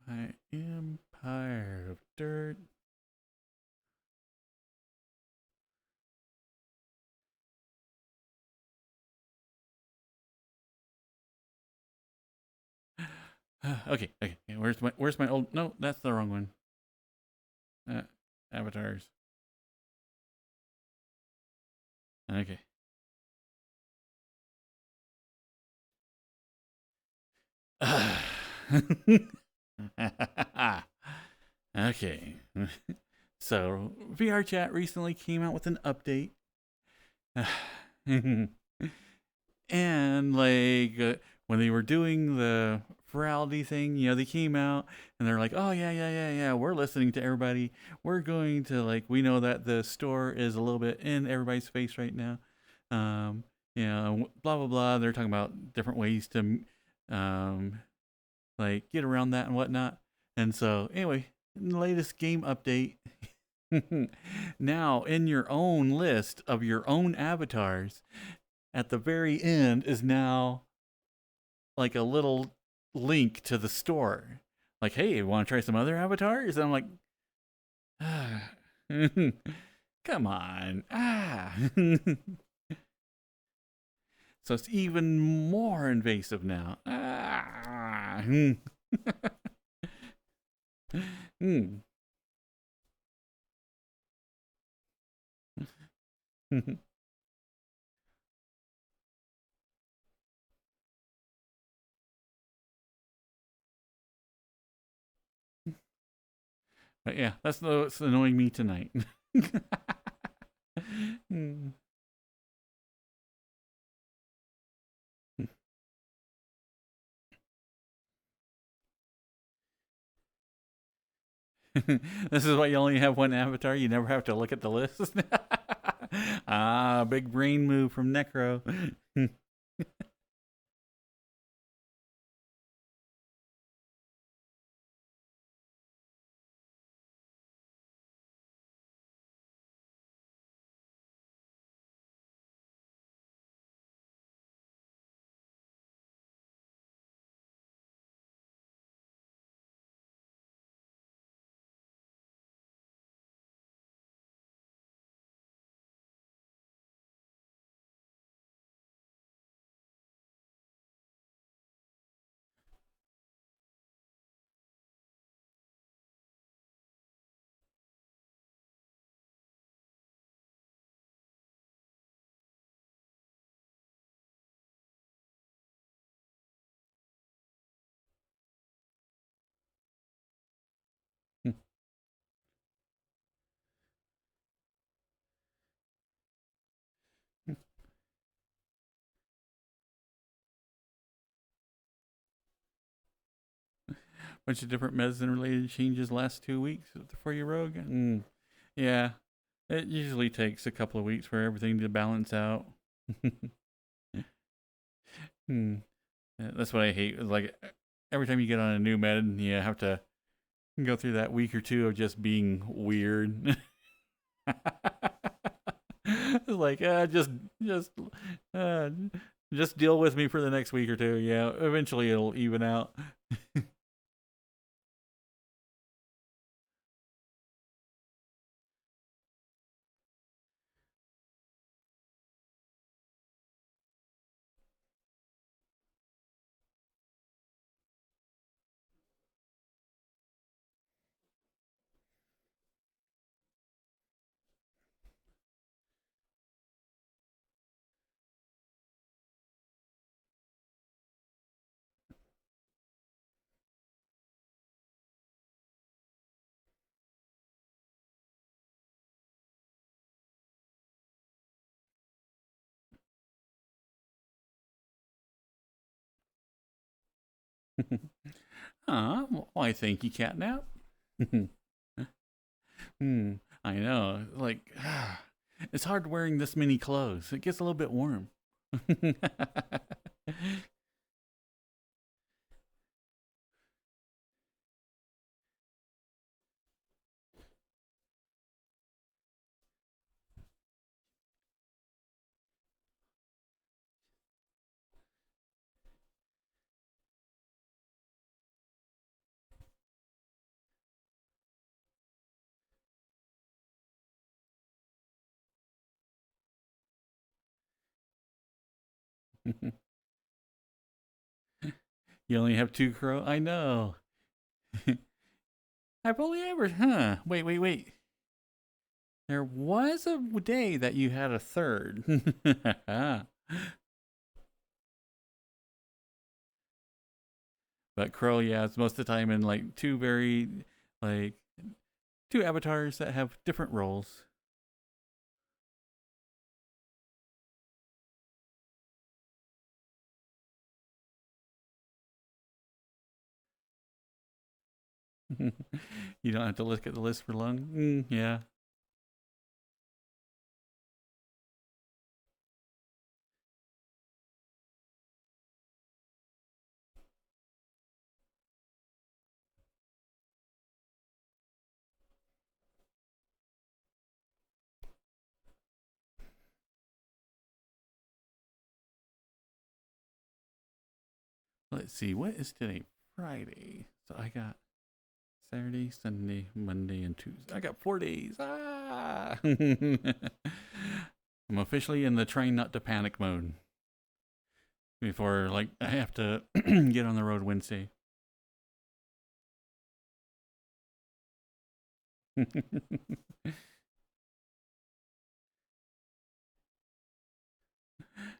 Speaker 1: My empire of dirt. Okay. Where's my old? No, that's the wrong one. Avatars. Okay. Okay. So VRChat recently came out with an update. And like when they were doing the virality thing, they came out and they're like, oh yeah, we're listening to everybody. We're going to we know that the store is a little bit in everybody's face right now. Blah blah blah. They're talking about different ways to get around that and whatnot. And so anyway, in the latest game update, now in your own list of your own avatars, at the very end is now like a little link to the store. Like, hey, want to try some other avatars? And I'm like, ah, come on. Ah. So it's even more invasive now. Ah. But yeah, that's what's annoying me tonight. This is why you only have one avatar. You never have to look at the list. Ah, big brain move from Necro. Bunch of different medicine related changes last 2 weeks for your rogue. Yeah, it usually takes a couple of weeks for everything to balance out. Yeah, that's what I hate. Like every time you get on a new med, you have to go through that week or two of just being weird. It's like uh, just deal with me for the next week or two. Yeah, eventually it'll even out. Why thank you, catnap. I know. Like, it's hard wearing this many clothes. It gets a little bit warm. You only have two crow? I know. I've only ever, Wait. There was a day that you had a third. But crow, yeah, it's most of the time in like like, two avatars that have different roles. You don't have to look at the list for long. Yeah. Let's see, what is today? Friday. So I got Saturday, Sunday, Monday, and Tuesday. I got 4 days. Ah! I'm officially in the trying not to panic mode. Before, like, I have to get on the road Wednesday.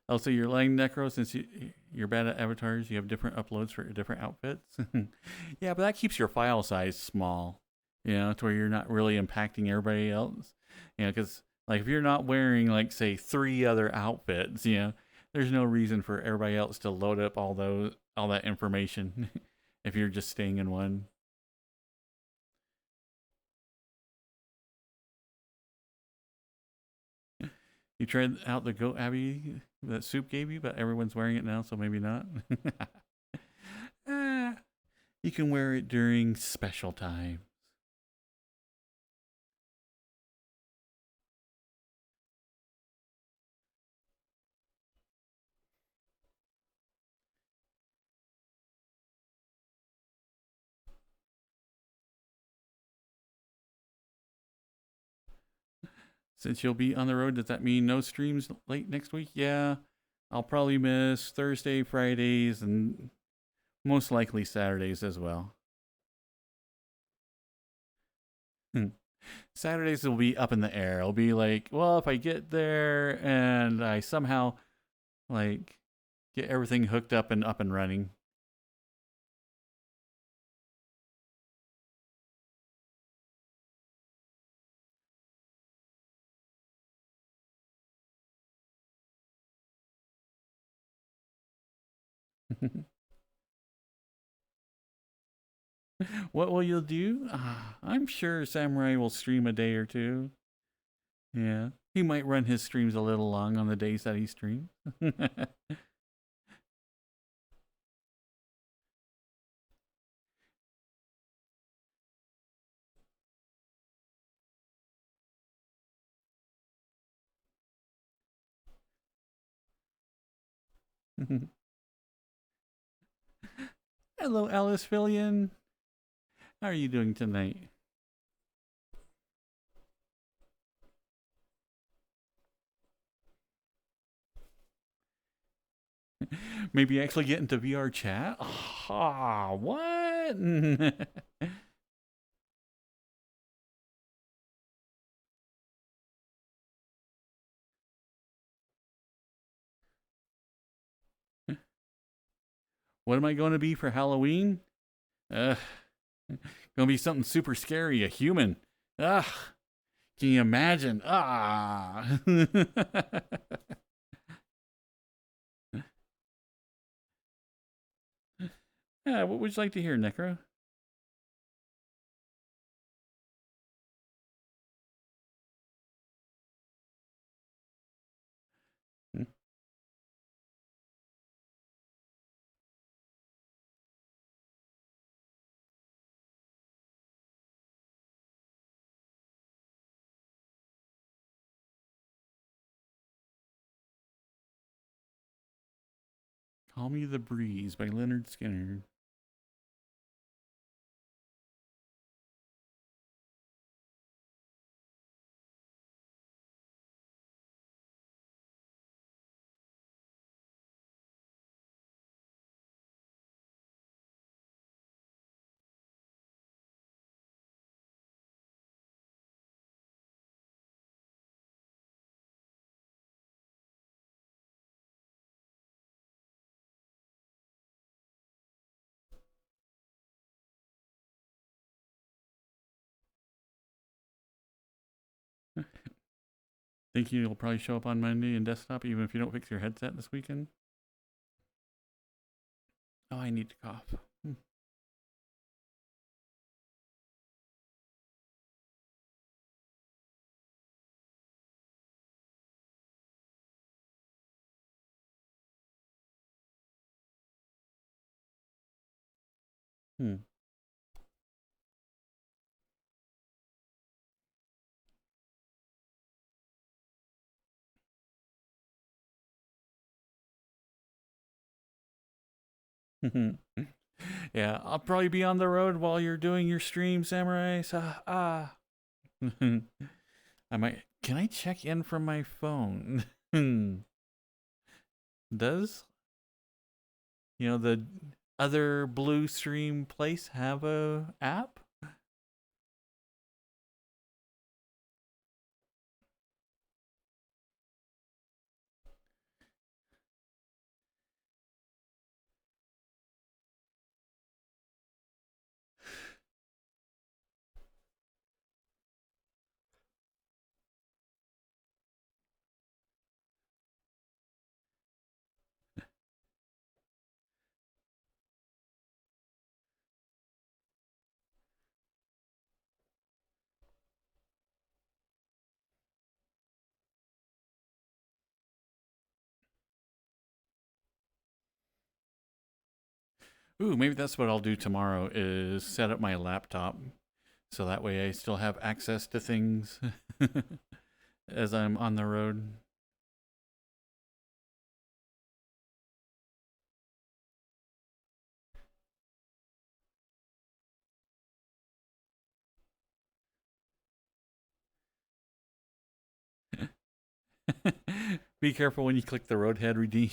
Speaker 1: Also, you're lying, Necro, since you're bad at avatars, you have different uploads for different outfits. Yeah, but that keeps your file size small, you know, to where you're not really impacting everybody else. You know, because, like, if you're not wearing, like, say, 3 other outfits, you know, there's no reason for everybody else to load up all that information if you're just staying in one. You tried out the goat Abby that Soup gave you, but everyone's wearing it now, so maybe not. You can wear it during special times. Since you'll be on the road, does that mean no streams late next week? Yeah, I'll probably miss Thursday, Fridays, and most likely Saturdays as well. Saturdays will be up in the air. It'll be like, well, if I get there and I somehow like get everything hooked up and running. What will you do? I'm sure Samurai will stream a day or two. Yeah, he might run his streams a little long on the days that he streams. Hello, Alice Fillion. How are you doing tonight? Maybe actually get into VR chat? Ah, what? What am I going to be for Halloween? Gonna be something super scary, a human. Ugh. Can you imagine? Ah. Yeah, what would you like to hear, Necro? Call Me the Breeze by Leonard Skinner. Think you'll probably show up on Monday in desktop even if you don't fix your headset this weekend? Oh, I need to cough. Hmm. Yeah, I'll probably be on the road while you're doing your stream, Samurai. I might. Can I check in from my phone? Does the other blue stream place have a app? Ooh, maybe that's what I'll do tomorrow is set up my laptop so that way I still have access to things as I'm on the road. Be careful when you click the Roadhead redeem.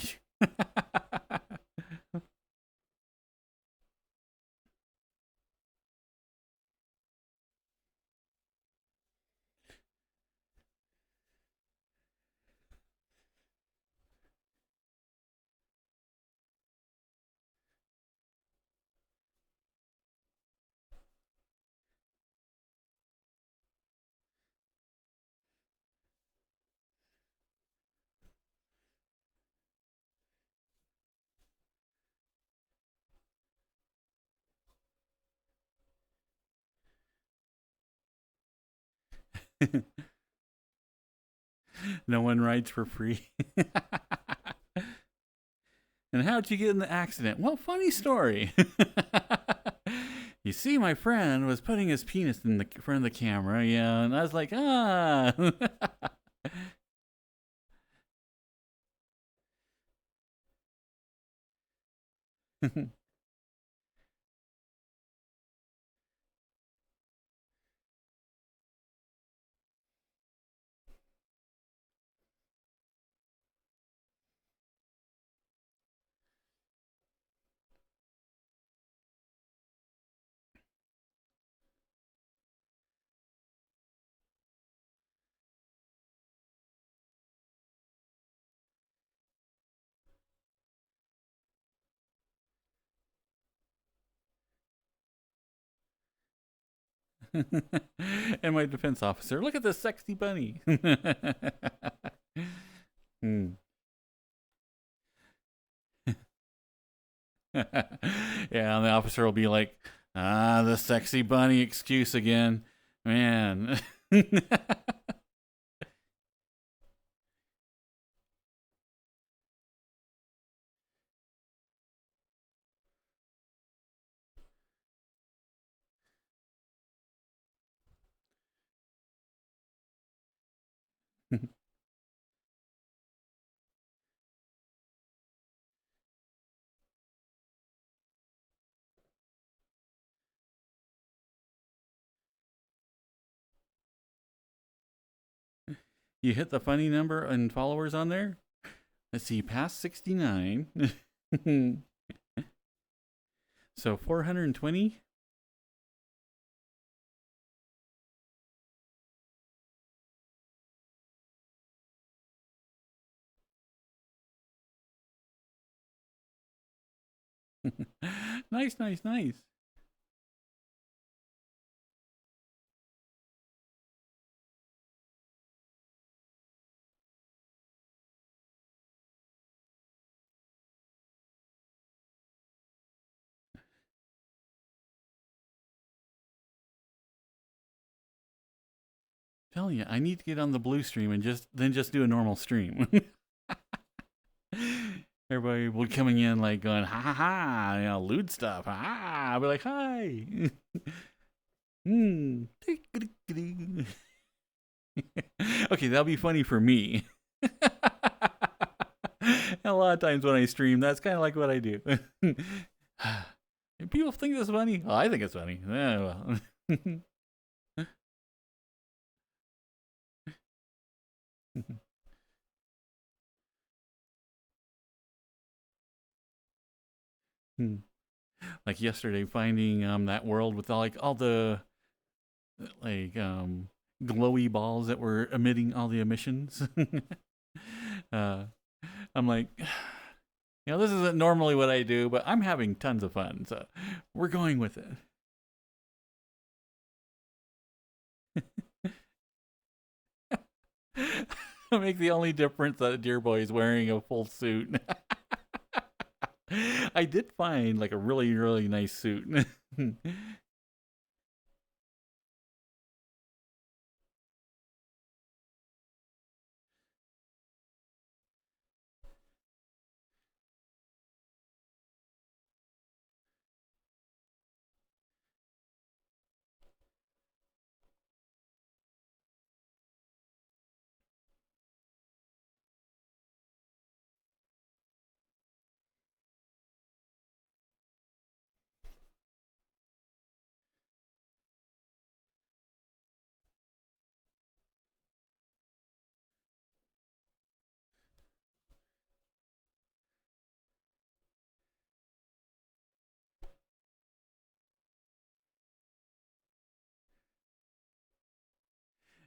Speaker 1: No one rides for free. And how'd you get in the accident? Well, funny story. You see, my friend was putting his penis in the front of the camera, yeah, and I was like, ah. And my defense officer, look at this sexy bunny. Hmm. Yeah, and the officer will be like, the sexy bunny excuse again. Man. You hit the funny number and followers on there? Let's see, past 69. So 420? Nice, nice, nice. Telling you, I need to get on the blue stream and just do a normal stream. Everybody will be coming in like going, ha ha ha, lewd stuff. Ha! I'll be like, hi. Okay, that'll be funny for me. A lot of times when I stream, that's kind of like what I do. People think that's funny. Oh, I think it's funny. Well. Like yesterday, finding that world with all the like glowy balls that were emitting all the emissions. uh, I'm like, this isn't normally what I do, but I'm having tons of fun, so we're going with it. I make the only difference that Dear Boy is wearing a full suit. I did find like a really, really nice suit.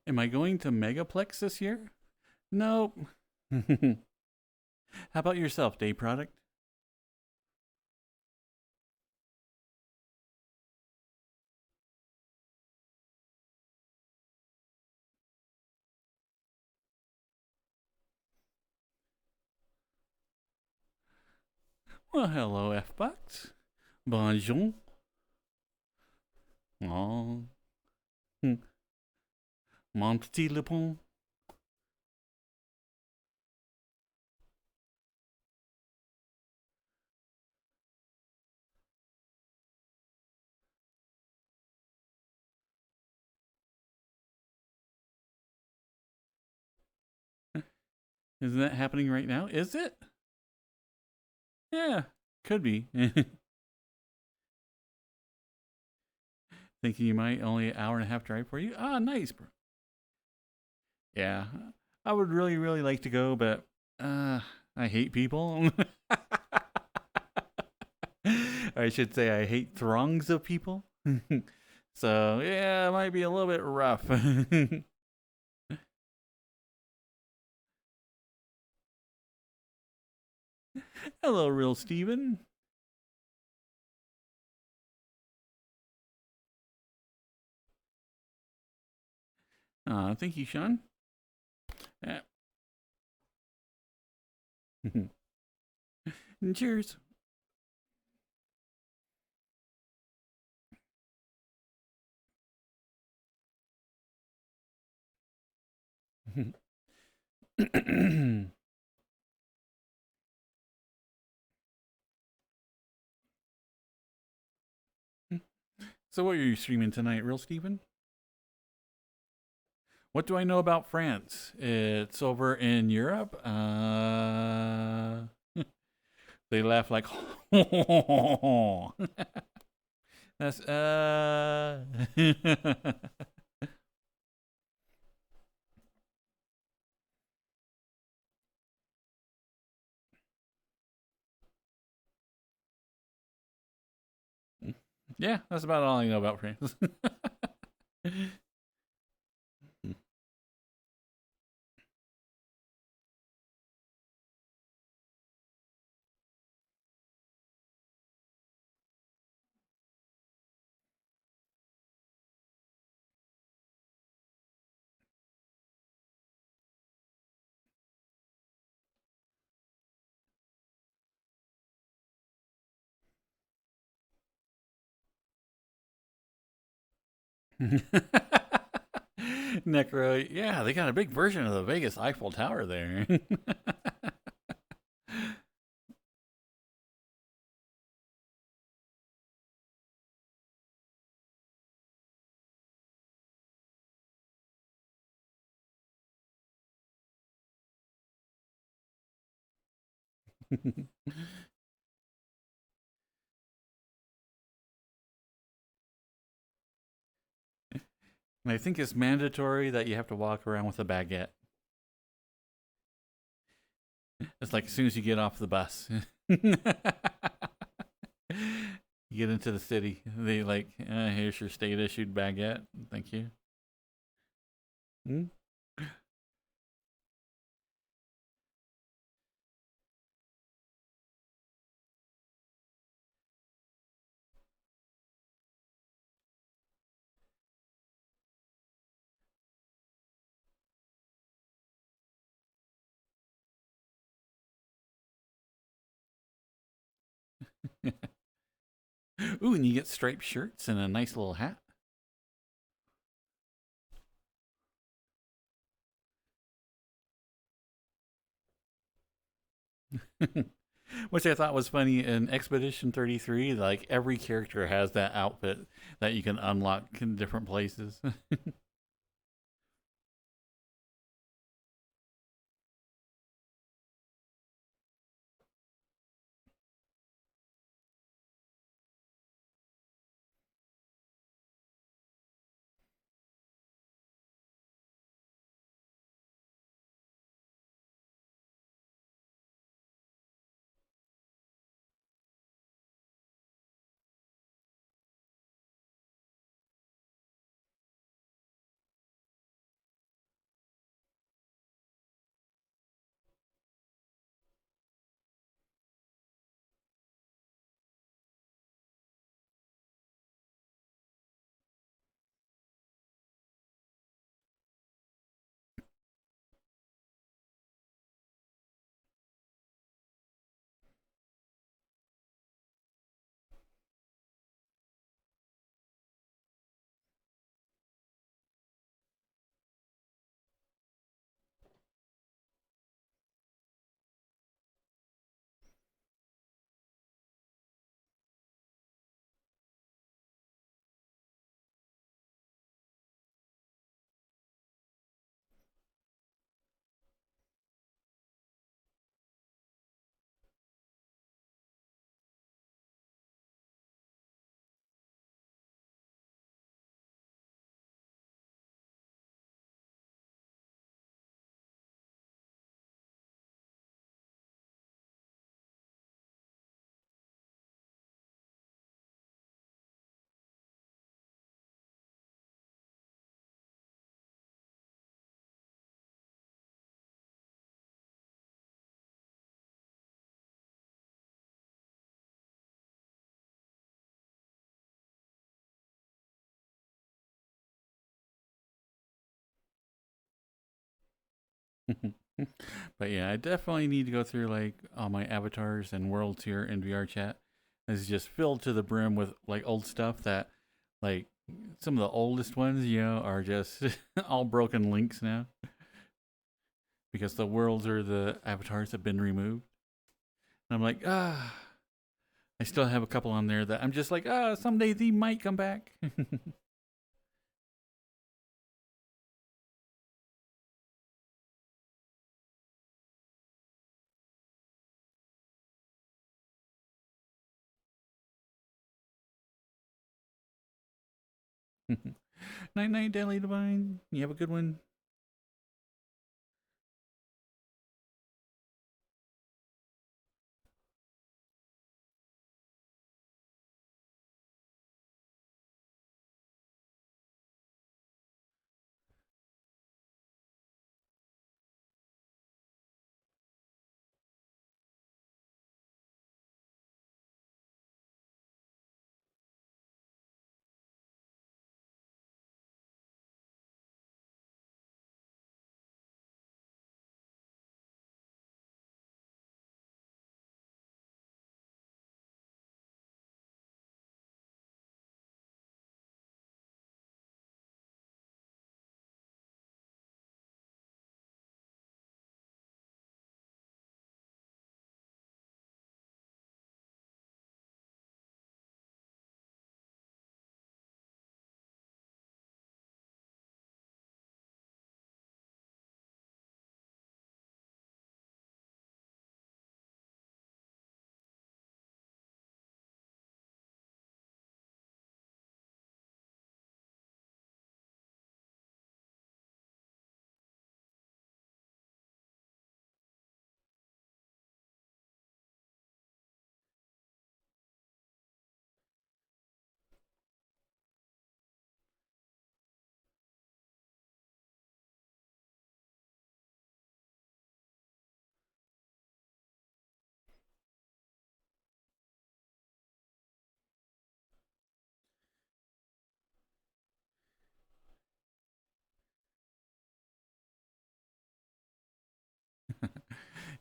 Speaker 1: Am I going to Megaplex this year? Nope. How about yourself, Day Product? Well, hello, F-Box. Bonjour. Oh. Mon petit lapin. Isn't that happening right now? Is it? Yeah, could be. Thinking you might only an hour and a half drive for you. Ah, nice, bro. Yeah, I would really, really like to go, but I hate people. I should say I hate throngs of people. So yeah, it might be a little bit rough. Hello, real Steven. Thank you, Sean. Yeah. Cheers. So what are you streaming tonight, real Steven? What do I know about France? It's over in Europe. They laugh like that's Yeah, that's about all I know about France. Necro, yeah, they got a big version of the Vegas Eiffel Tower there. And I think it's mandatory that you have to walk around with a baguette. It's like as soon as you get off the bus. You get into the city, they like, here's your state issued baguette. Thank you. Mm. Ooh, and you get striped shirts and a nice little hat. Which I thought was funny in Expedition 33. Like every character has that outfit that you can unlock in different places. But yeah, I definitely need to go through like all my avatars and worlds here in VR chat. It's just filled to the brim with like old stuff that like some of the oldest ones, are just all broken links now because the worlds or the avatars have been removed. And I'm like, I still have a couple on there that I'm just like, someday they might come back. 9 night Daily Divine. You have a good one.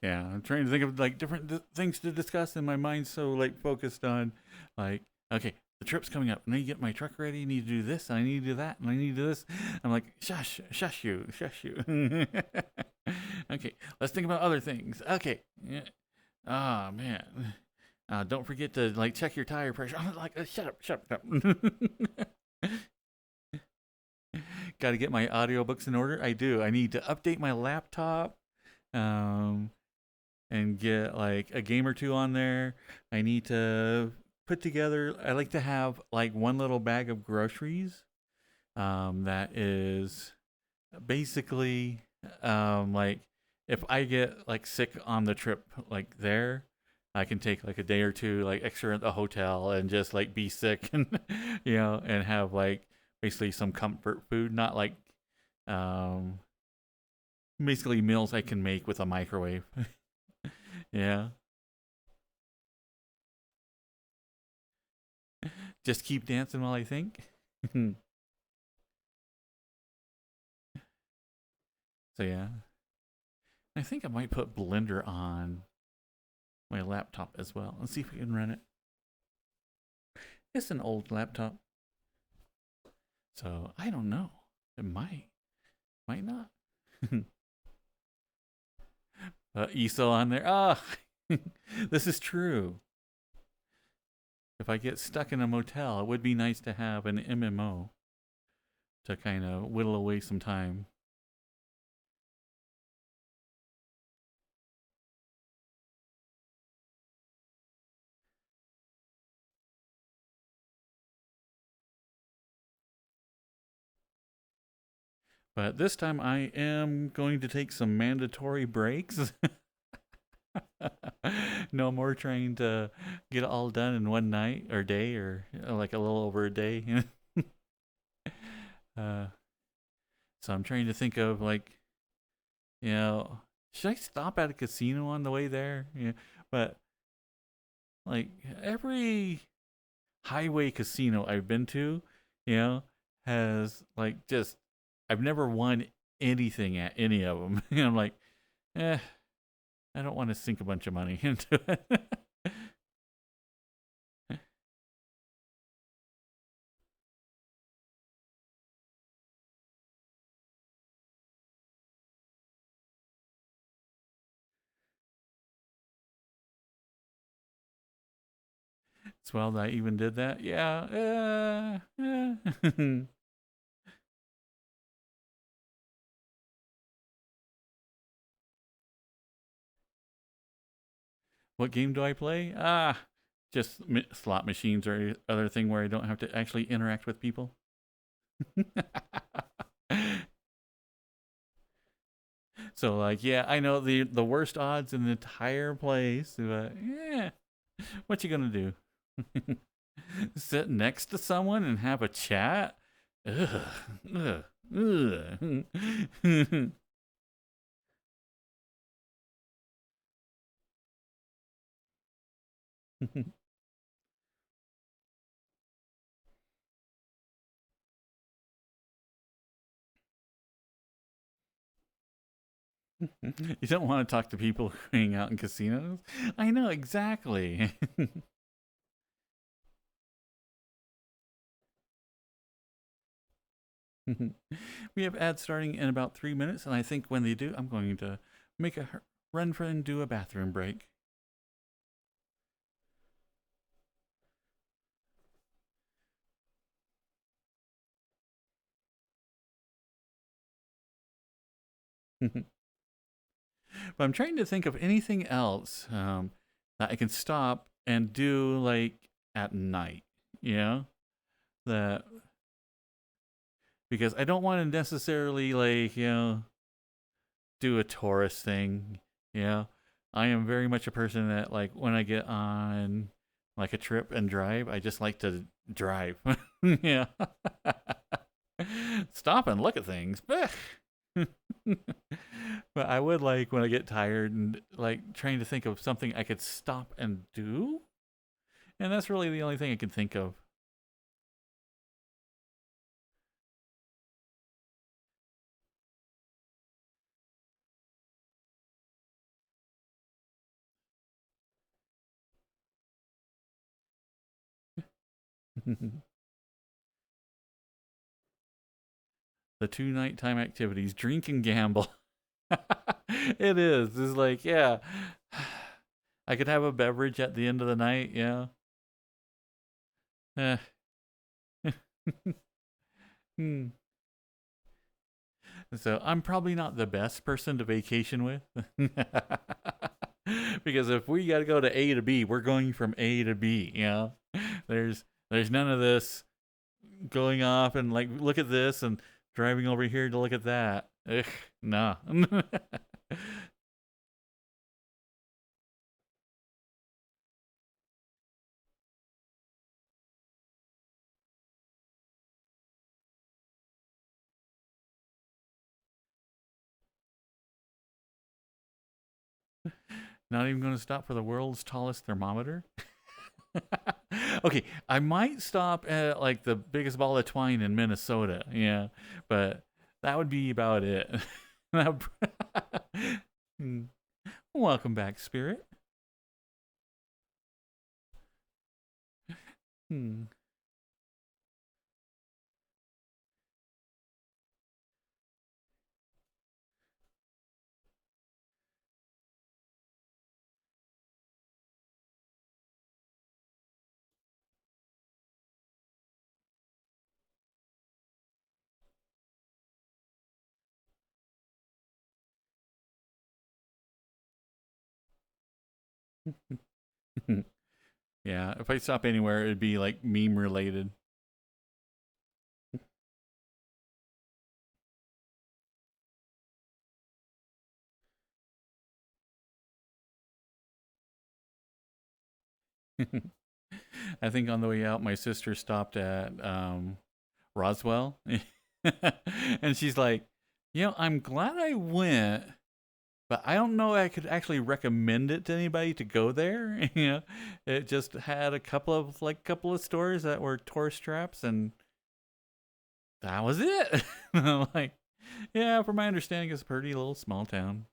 Speaker 1: Yeah, I'm trying to think of like different things to discuss, and my mind's so like focused on, like, okay, the trip's coming up. I need to get my truck ready. I need to do this. And I need to do that. And I need to do this. I'm like, shush, shush you, shush you. Okay, let's think about other things. Okay. Yeah. Oh man. Don't forget to like check your tire pressure. I'm like, shut up, shut up. Got to get my audiobooks in order. I do. I need to update my laptop. Um, and get like a game or two on there. I need to put together, I like to have like one little bag of groceries that is basically like if I get like sick on the trip like there, I can take like a day or two like extra at the hotel and just like be sick and and have like basically some comfort food, not like um basically meals I can make with a microwave. Yeah. Just keep dancing while I think. So yeah. I think I might put Blender on my laptop as well. Let's see if we can run it. It's an old laptop. So I don't know. It might not. ESO on there. Ah, this is true. If I get stuck in a motel, it would be nice to have an MMO to kind of whittle away some time. But this time I am going to take some mandatory breaks. No more trying to get it all done in one night or day or like a little over a day. uh, so I'm trying to think of like, should I stop at a casino on the way there? Yeah, but like every highway casino I've been to, you know, has like just I've never won anything at any of them. I'm like, I don't want to sink a bunch of money into it. It's well that I even did that. Yeah. What game do I play? Just slot machines or other thing where I don't have to actually interact with people. So like, yeah, I know the worst odds in the entire place, but yeah, what you gonna do? Sit next to someone and have a chat? Ugh, ugh, ugh. You don't want to talk to people who hang out in casinos. I know exactly. We have ads starting in about 3 minutes, and I think when they do, I'm going to make a run for and do a bathroom break. But I'm trying to think of anything else that I can stop and do like at night. You know that because I don't want to necessarily like do a tourist thing. You know, I am very much a person that like when I get on like a trip and drive, I just like to drive. Yeah. Stop and look at things. But I would like when I get tired and like trying to think of something I could stop and do. And that's really the only thing I can think of. The 2 nighttime activities: drink and gamble. It is. It's like, yeah, I could have a beverage at the end of the night. Yeah. Eh. Hmm. So I'm probably not the best person to vacation with. Because if we got to go to A to B, we're going from A to B, you know? There's none of this going off and like look at this and driving over here to look at that. Ugh, nah. Not even going to stop for the world's tallest thermometer. Okay, I might stop at like the biggest ball of twine in Minnesota. Yeah, but that would be about it. Hmm. Welcome back, Spirit. Hmm. Yeah, if I stop anywhere, it'd be like meme related. I think on the way out, my sister stopped at Roswell, and she's like, I'm glad I went, but I don't know I could actually recommend it to anybody to go there. It just had a couple of stores that were tourist traps, and that was it. I'm like, yeah, from my understanding, it's a pretty little small town.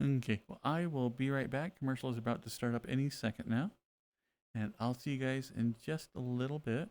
Speaker 1: Okay, well, I will be right back. Commercial is about to start up any second now, and I'll see you guys in just a little bit.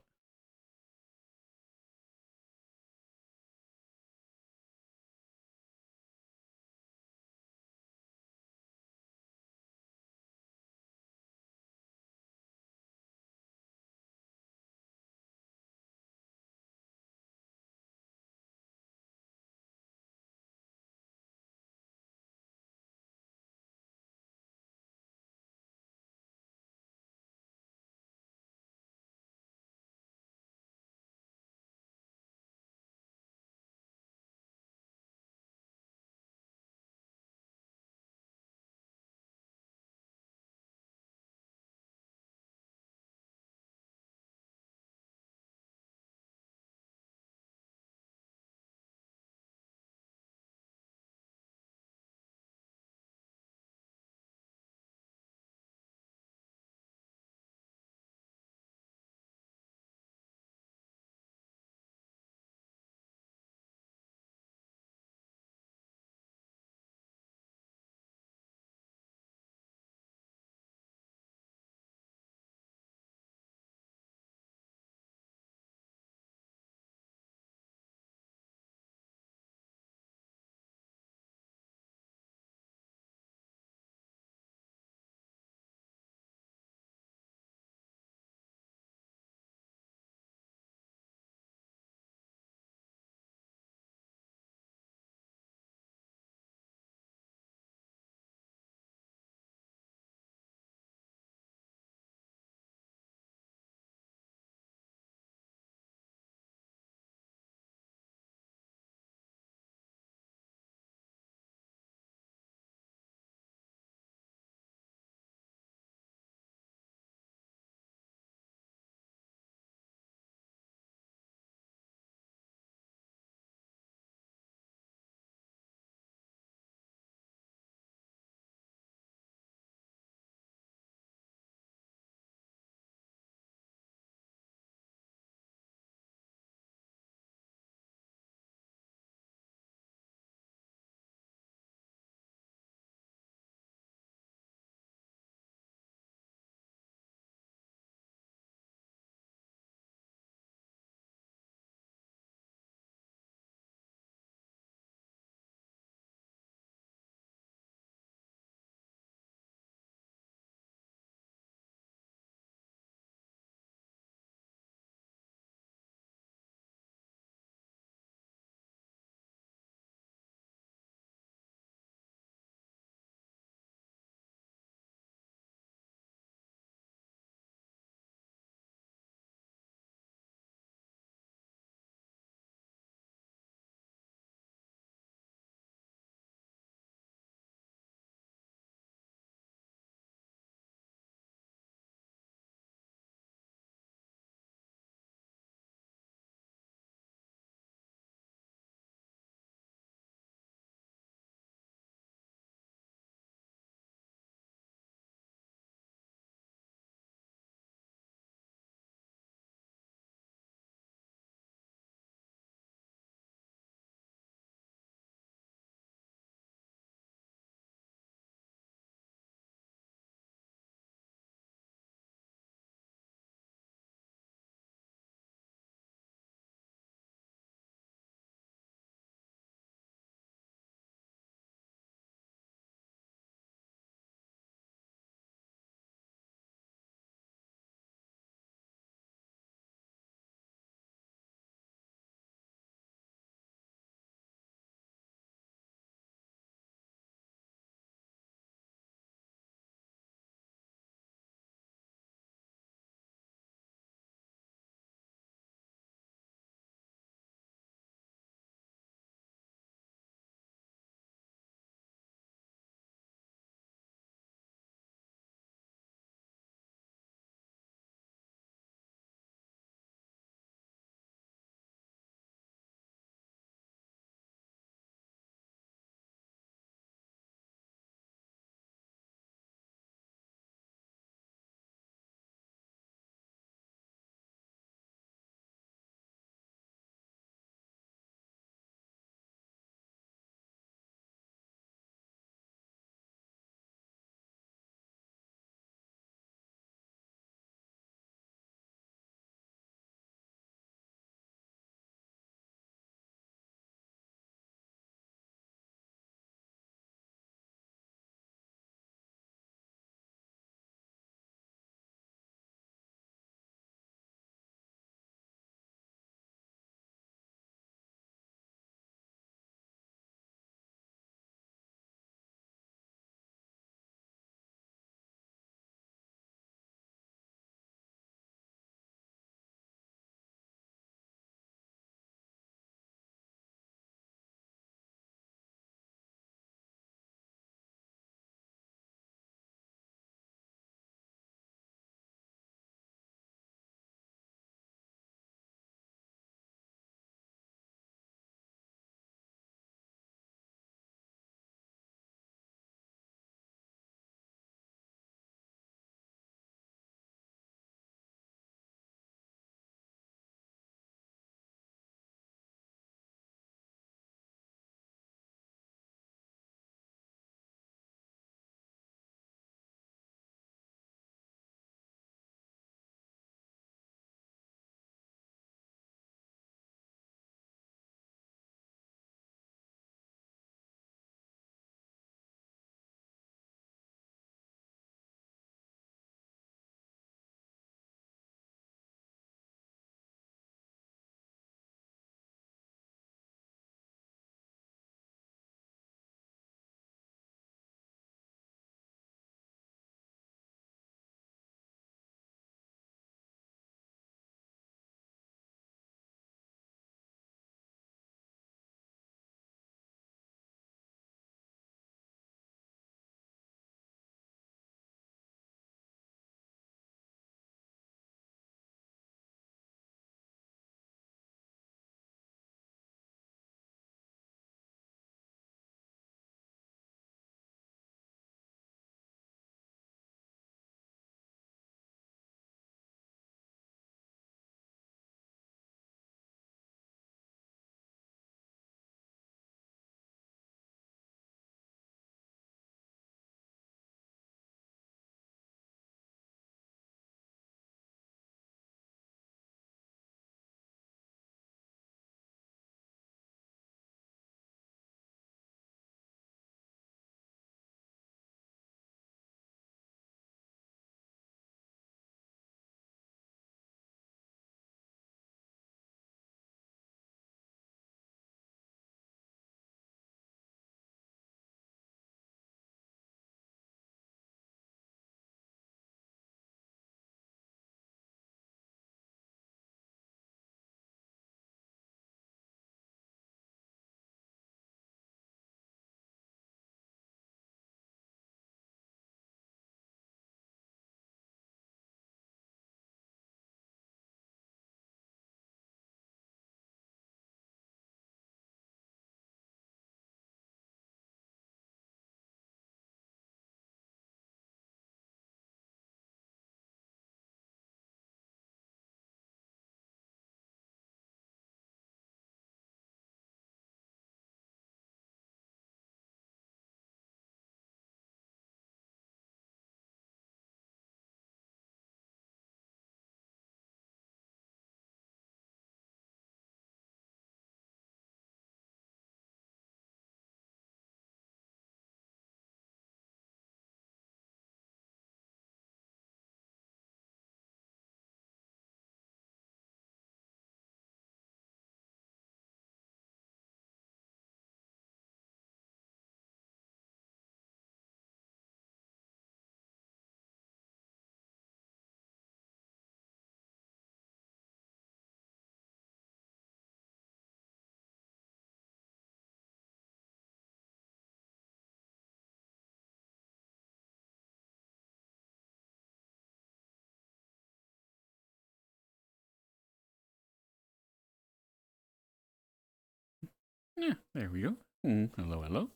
Speaker 1: Yeah, there we go. Hello, hello.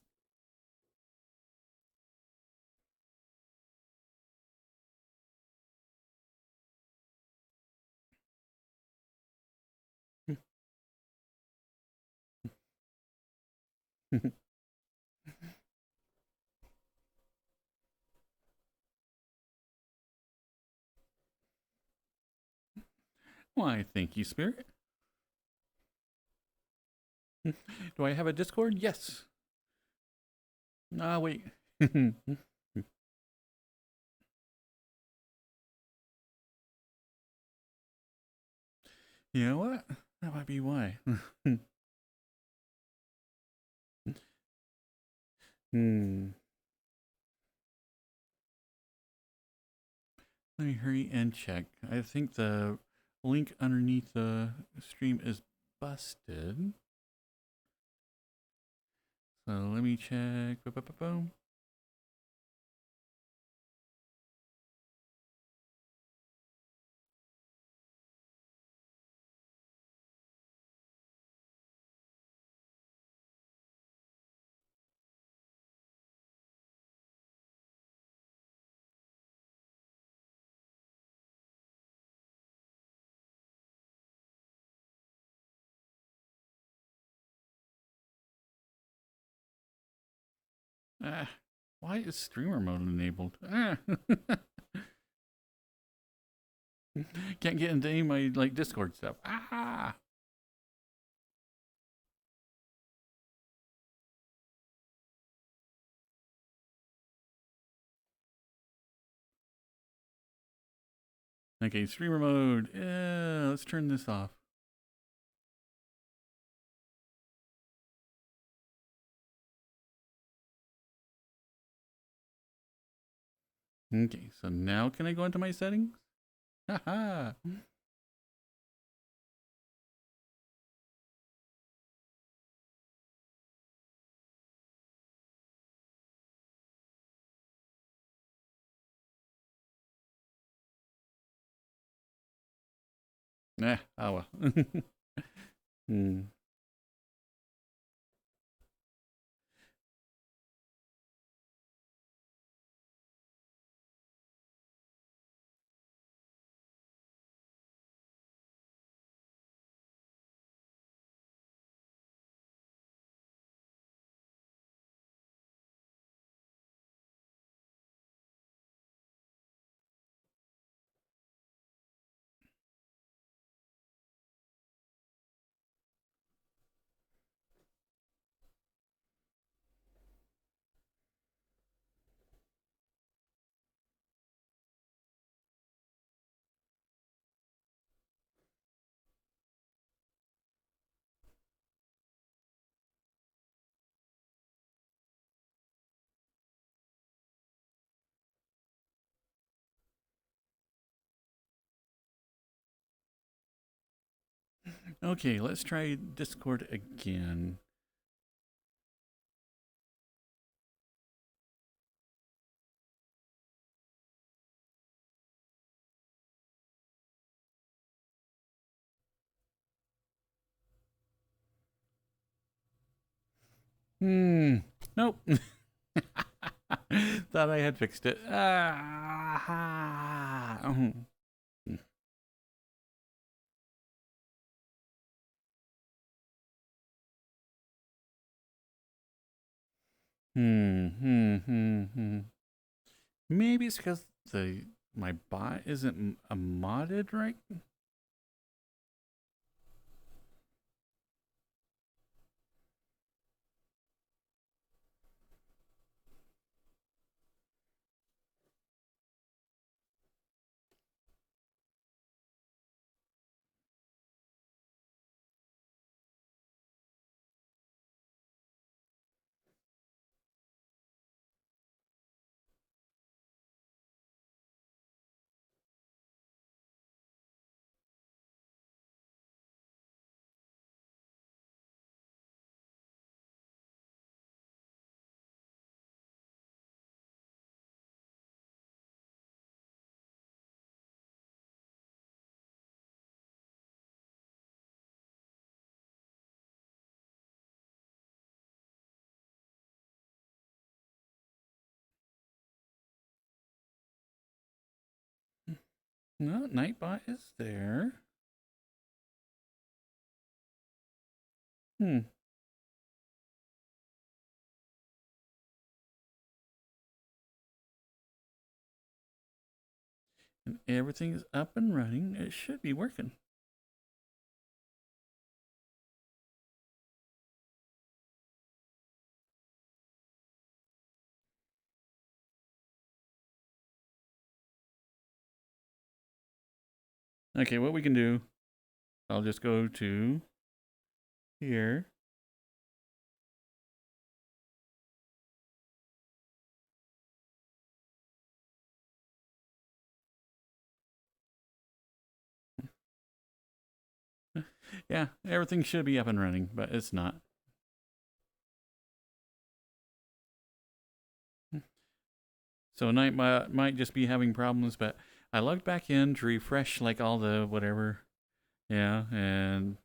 Speaker 1: Why, thank you, Spirit. Do I have a Discord? Yes. Ah, wait. You know what? That might be why. Hmm. Let me hurry and check. I think the link underneath the stream is busted. So let me check. Boom. Ah, why is streamer mode enabled? Ah. Can't get into any of my like Discord stuff. Ah. Okay, streamer mode. Let's turn this off. Okay, so now can I go into my settings? Haha. Oh well. Hmm. Okay, let's try Discord again. Nope. Thought I had fixed it. Maybe it's because my bot isn't modded right. No, Nightbot is there. Hmm. And everything is up and running. It should be working. Okay, what we can do, I'll just go to here. Yeah, everything should be up and running, but it's not. So Night might just be having problems, but I logged back in to refresh like all the whatever. Yeah, and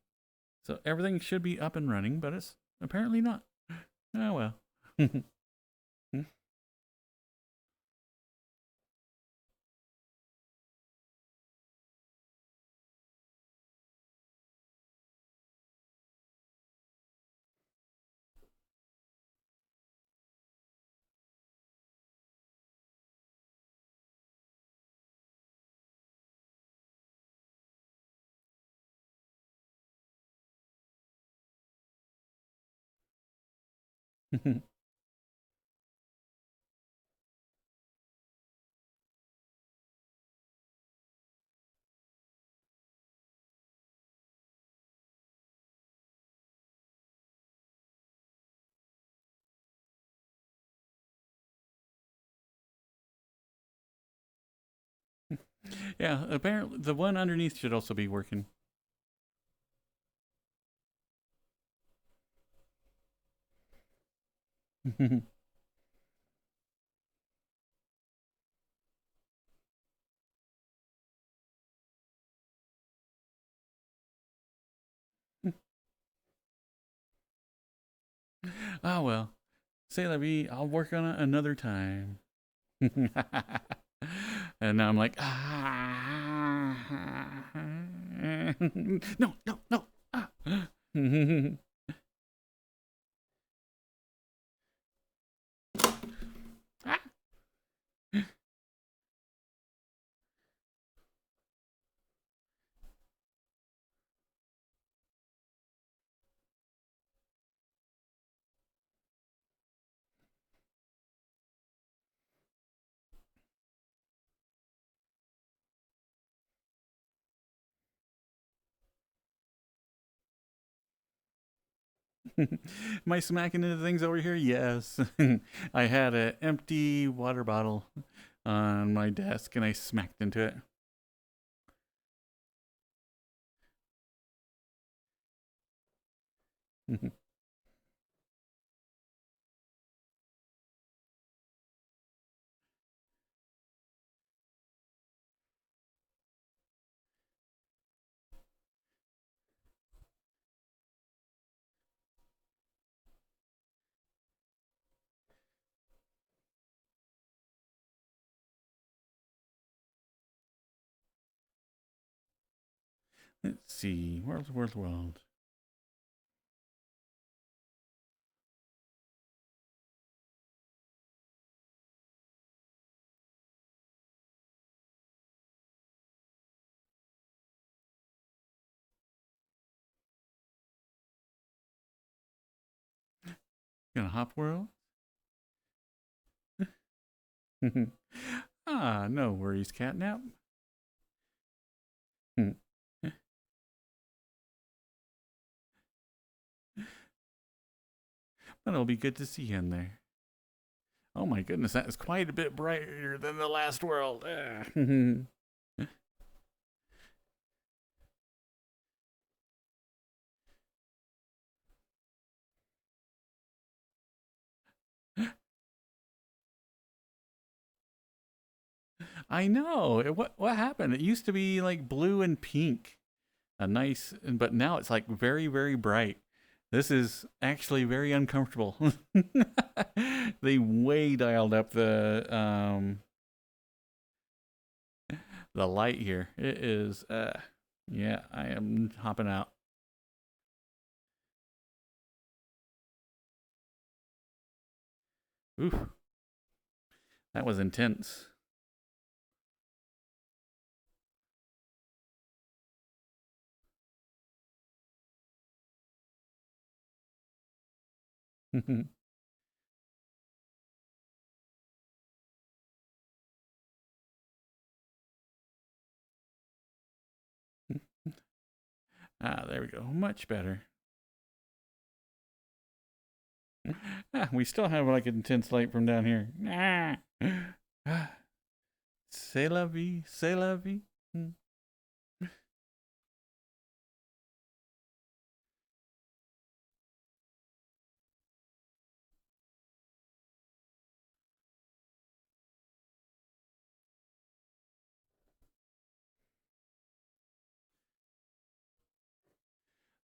Speaker 1: so everything should be up and running, but it's apparently not. Oh well. Yeah, apparently the one underneath should also be working. Oh well. Say la vie, I'll work on it another time. And now I'm like, no, no, no. Ah. Am I smacking into things over here? Yes. I had an empty water bottle on my desk and I smacked into it. Let's see. World. Gonna hop world? Ah, no worries, catnap. But it'll be good to see you in there. Oh my goodness, that is quite a bit brighter than the last world. I know. What happened? It used to be like blue and pink. A nice, but now it's like very, very bright. This is actually very uncomfortable. They way dialed up the the light here. It is, yeah, I am hopping out. Oof, that was intense. Ah, there we go. Much better. Ah, we still have like intense light from down here. Ah. C'est la vie, c'est la vie.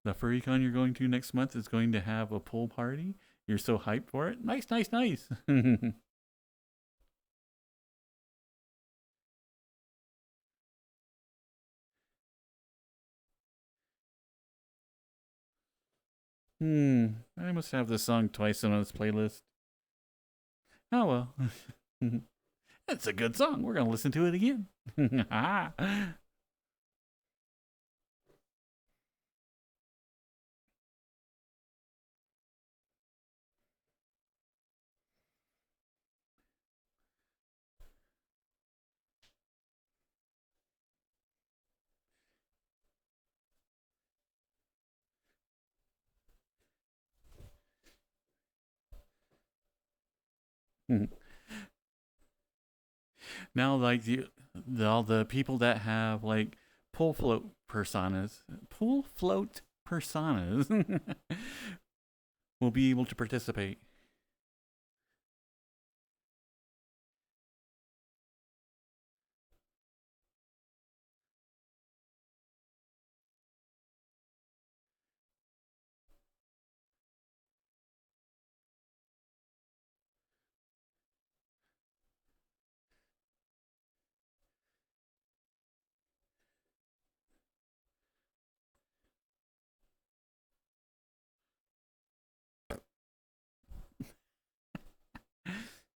Speaker 1: The FurryCon you're going to next month is going to have a pool party. You're so hyped for it. Nice, nice, nice. I must have this song twice on this playlist. Oh well. It's a good song. We're going to listen to it again. Now, like all the people that have like pool float personas will be able to participate.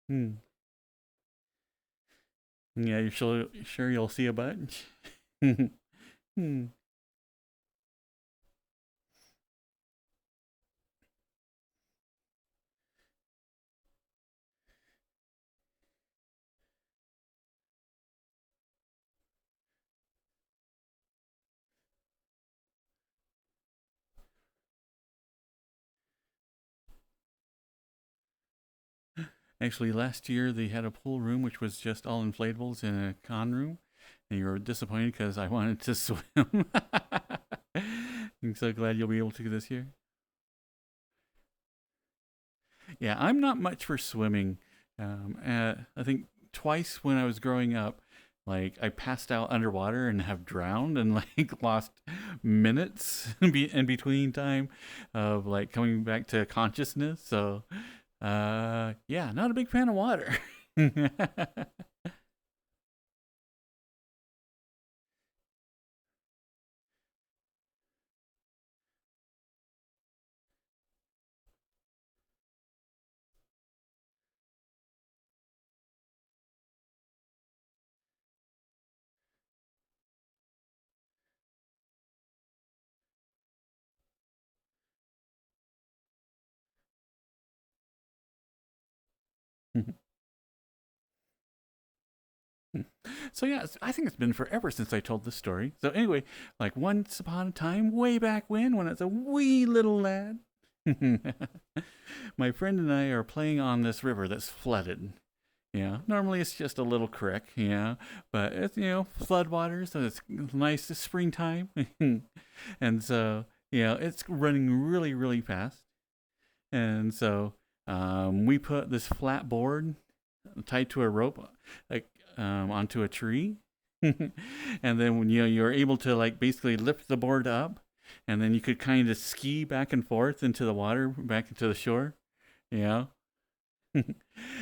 Speaker 1: Hmm. Yeah, you're sure you'll see a bunch. Hmm. Actually, last year they had a pool room which was just all inflatables in a con room, and you were disappointed because I wanted to swim. I'm so glad you'll be able to this year. Yeah, I'm not much for swimming. I think twice when I was growing up, like I passed out underwater and have drowned and like lost minutes in between time of like coming back to consciousness. So, yeah, not a big fan of water. So yeah, I think it's been forever since I told this story. So anyway, like once upon a time, way back when I was a wee little lad, my friend and I are playing on this river that's flooded. Yeah, normally it's just a little creek, yeah, but it's floodwaters, so it's nice springtime, and so it's running really really fast, and so we put this flat board tied to a rope, like onto a tree, and then when you're able to like basically lift the board up, and then you could kind of ski back and forth into the water, back into the shore, yeah.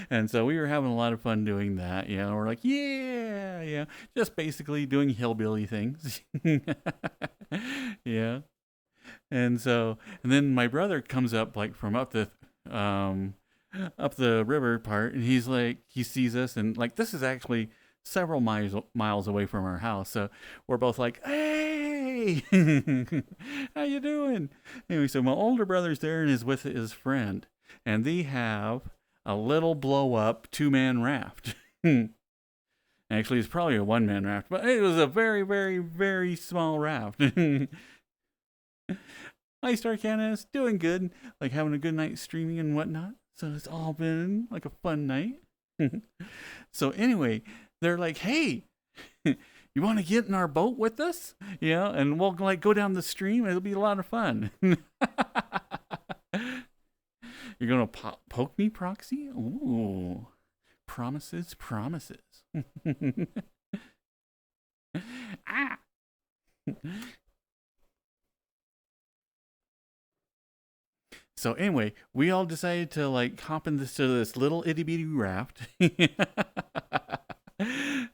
Speaker 1: And so we were having a lot of fun doing that. You know, we're like, yeah, just basically doing hillbilly things. Yeah. And so, and then my brother comes up like from um, up the river part, and he's like, he sees us, and like this is actually several miles away from our house. So we're both like, hey, how you doing? Anyway, so my older brother's there and is with his friend, and they have a little blow up 2-man raft. Actually, it's probably a 1-man raft, but it was a very, very, very small raft. Hi, Star Canis, doing good, like having a good night streaming and whatnot. So it's all been like a fun night. So anyway, they're like, hey, you want to get in our boat with us? Yeah, and we'll like go down the stream. It'll be a lot of fun. You're gonna poke me, Proxy? Ooh, promises. Ah. So anyway, we all decided to like hop into this little itty bitty raft.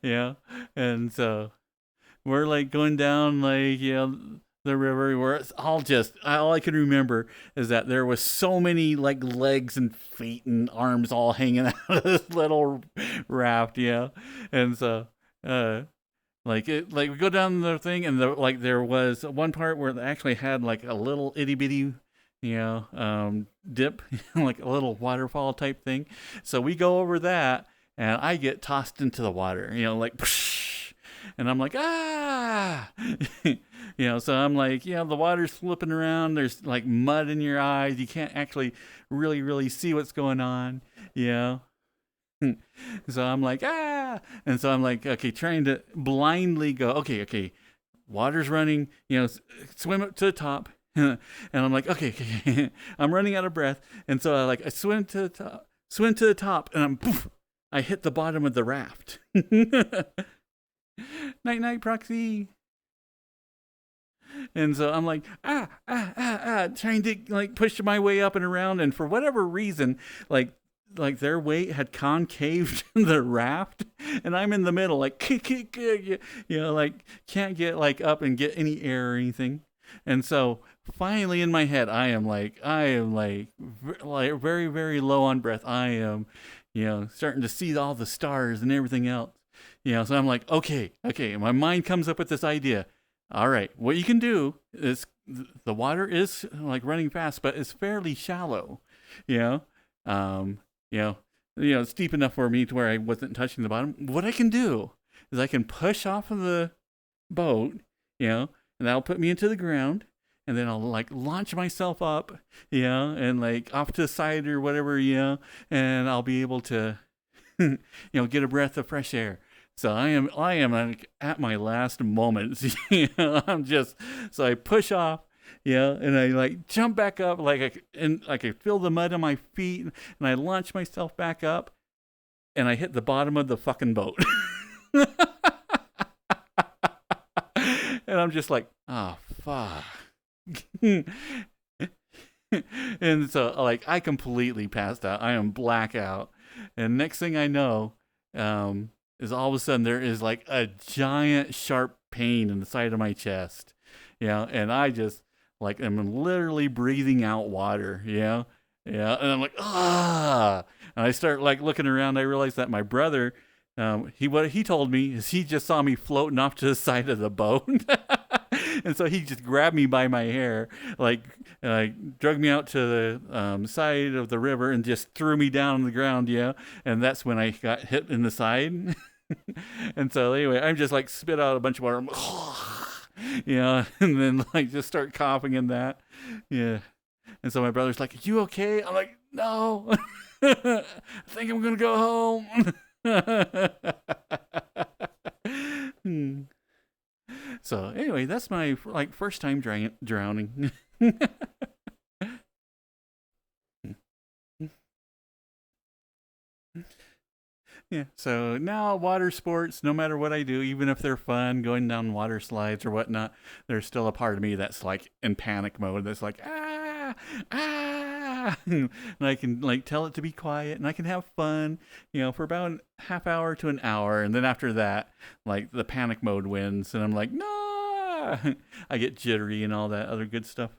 Speaker 1: Yeah, and so we're like going down like the river. Where it's all I can remember is that there was so many like legs and feet and arms all hanging out of this little raft. Yeah, and so like we go down the thing, and there was one part where they actually had like a little itty bitty dip, like a little waterfall type thing. So we go over that, and I get tossed into the water, like, and I'm like, ah, so I'm like, the water's flipping around. There's like mud in your eyes. You can't actually really, really see what's going on, So I'm like, ah, and so I'm like, okay, trying to blindly go, okay, water's running, swim up to the top. And I'm like, okay, I'm running out of breath, and so I swim to the top, and I hit the bottom of the raft. Night, Proxy. And so I'm like, trying to like push my way up and around, and for whatever reason, like their weight had concaved the raft, and I'm in the middle, like, like can't get like up and get any air or anything. And so finally in my head, I am like very, very low on breath. I am, starting to see all the stars and everything else. So I'm like, okay. My mind comes up with this idea. All right, what you can do is the water is like running fast, but it's fairly shallow. It's deep enough for me to where I wasn't touching the bottom. What I can do is I can push off of the boat, and that'll put me into the ground, and then I'll like launch myself up, and like off to the side or whatever, and I'll be able to, get a breath of fresh air. So I am like at my last moments. So I push off, and I like jump back up, like I could feel the mud on my feet, and I launch myself back up, and I hit the bottom of the fucking boat. And I'm just like, oh, fuck. And so, like, I completely passed out. I am blackout. And next thing I know, is all of a sudden there is like a giant sharp pain in the side of my chest. And I just, like, I'm literally breathing out water. And I'm like, ah. And I start, like, looking around. I realize that my brother, what he told me is he just saw me floating off to the side of the boat. And so he just grabbed me by my hair, like drug me out to the side of the river and just threw me down on the ground, And that's when I got hit in the side. And so anyway, I'm just like spit out a bunch of water, and then like just start coughing in that, And so my brother's like, "Are you okay?" I'm like, "No, I think I'm gonna go home." So anyway, that's my like first time drowning. Yeah, so now water sports, no matter what I do, even if they're fun, going down water slides or whatnot, there's still a part of me that's like in panic mode. That's like, and I can like tell it to be quiet, and I can have fun, for about a half hour to an hour, and then after that, like the panic mode wins, and I'm like, no, I get jittery and all that other good stuff.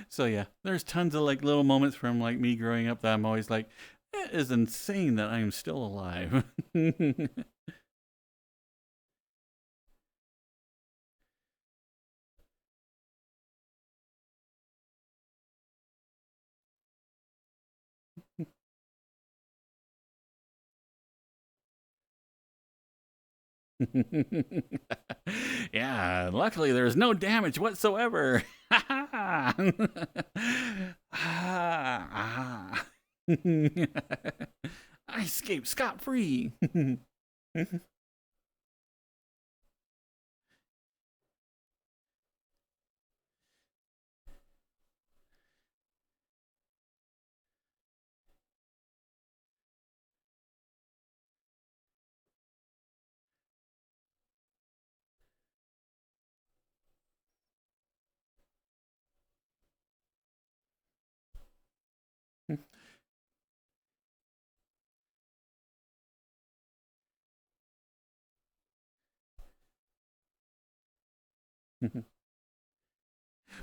Speaker 1: So yeah, there's tons of like little moments from like me growing up that I'm always like, it is insane that I'm still alive. Yeah, luckily there's no damage whatsoever. I escaped scot free.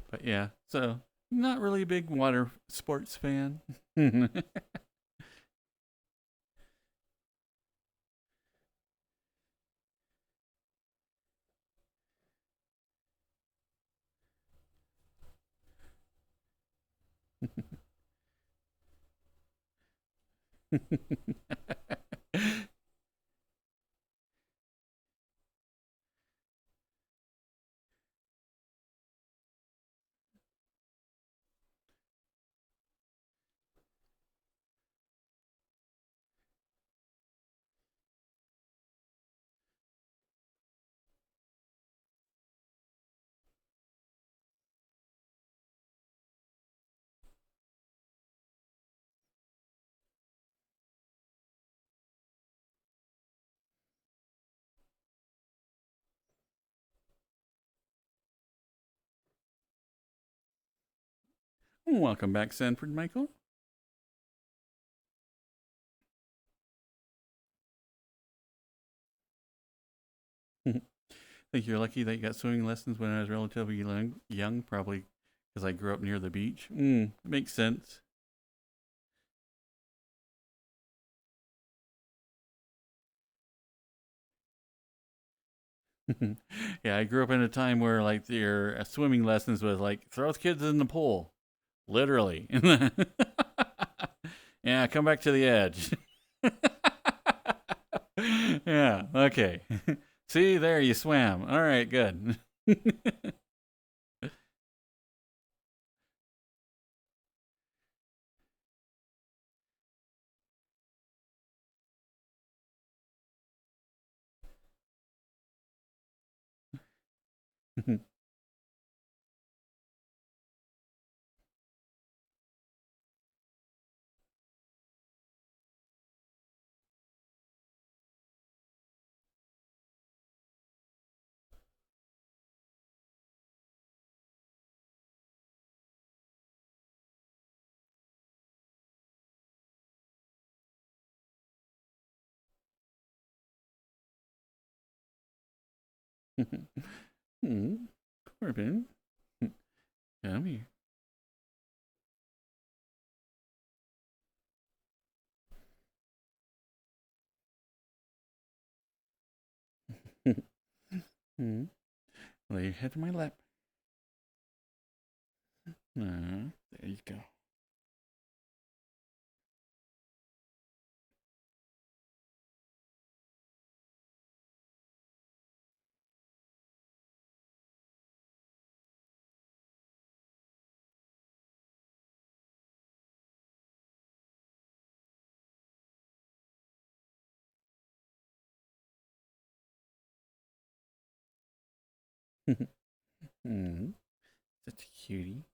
Speaker 1: But yeah, so not really a big water sports fan. Welcome back, Sanford Michael. I think you're lucky that you got swimming lessons when I was relatively young, probably because I grew up near the beach. Makes sense. Yeah, I grew up in a time where like your swimming lessons was like throw the kids in the pool, literally. Yeah, come back to the edge. Yeah, okay. See, there you swam. All right, good. Corbin. Yummy. Lay your head in my lap. There you go. Such a cutie.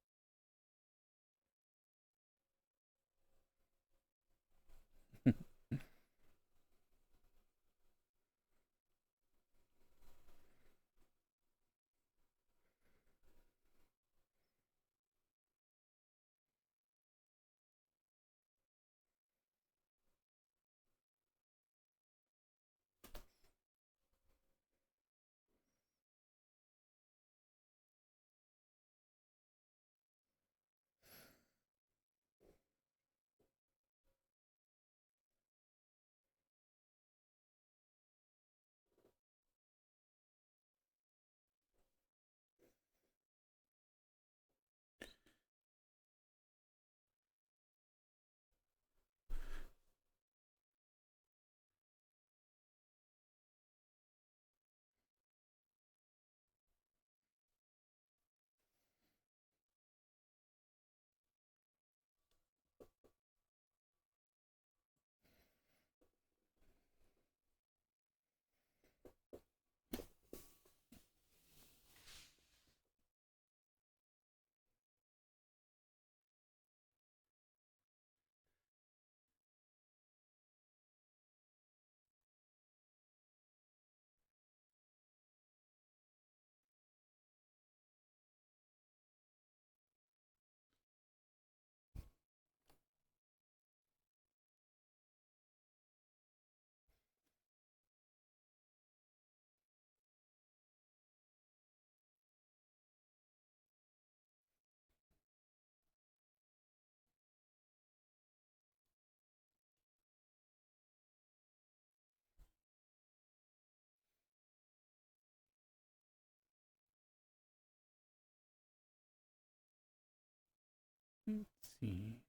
Speaker 1: Let's see.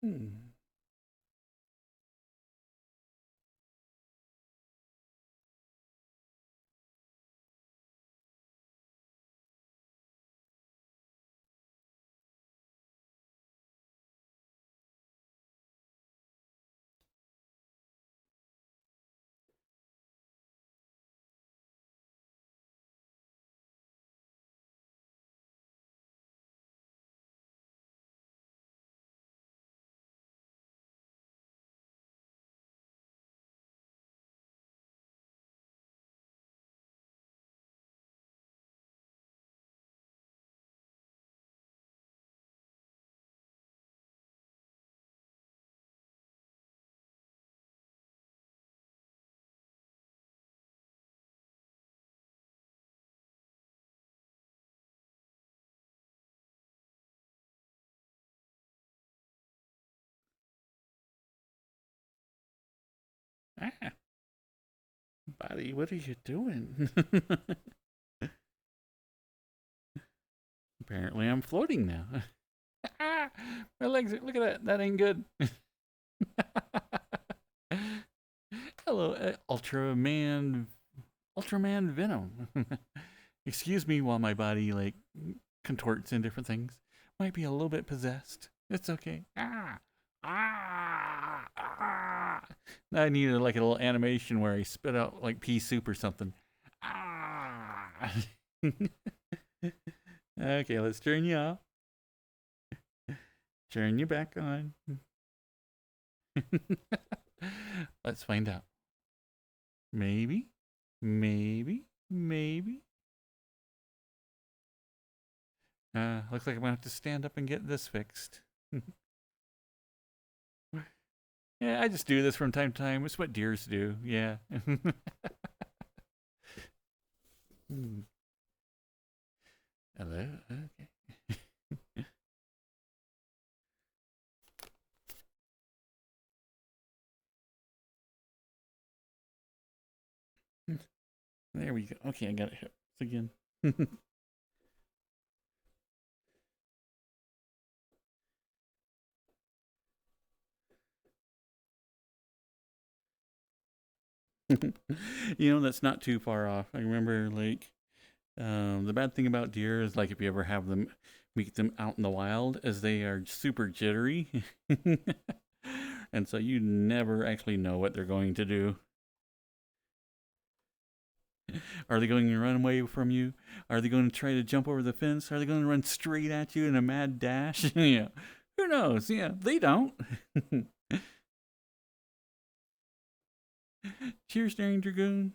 Speaker 1: Hmm. Ah, buddy, what are you doing? Apparently, I'm floating now. Ah, my legs are, look at that. That ain't good. Hello, Ultraman Venom. Excuse me while my body like contorts in different things. Might be a little bit possessed. It's okay. Ah. I needed like a little animation where I spit out like pea soup or something. Ah. Okay, let's turn you off. Turn you back on. Let's find out. Maybe, maybe. Looks like I'm gonna have to stand up and get this fixed. Yeah, I just do this from time to time. It's what deers do. Yeah. Hello. Okay. There we go. Okay, I got it hit again. That's not too far off. I remember like the bad thing about deer is like if you ever have them meet them out in the wild, as they are super jittery. And so you never actually know what they're going to do. Are they going to run away from you? Are they going to try to jump over the fence? Are they going to run straight at you in a mad dash? Yeah. Who knows? Yeah, they don't. Cheers, Daring Dragoon.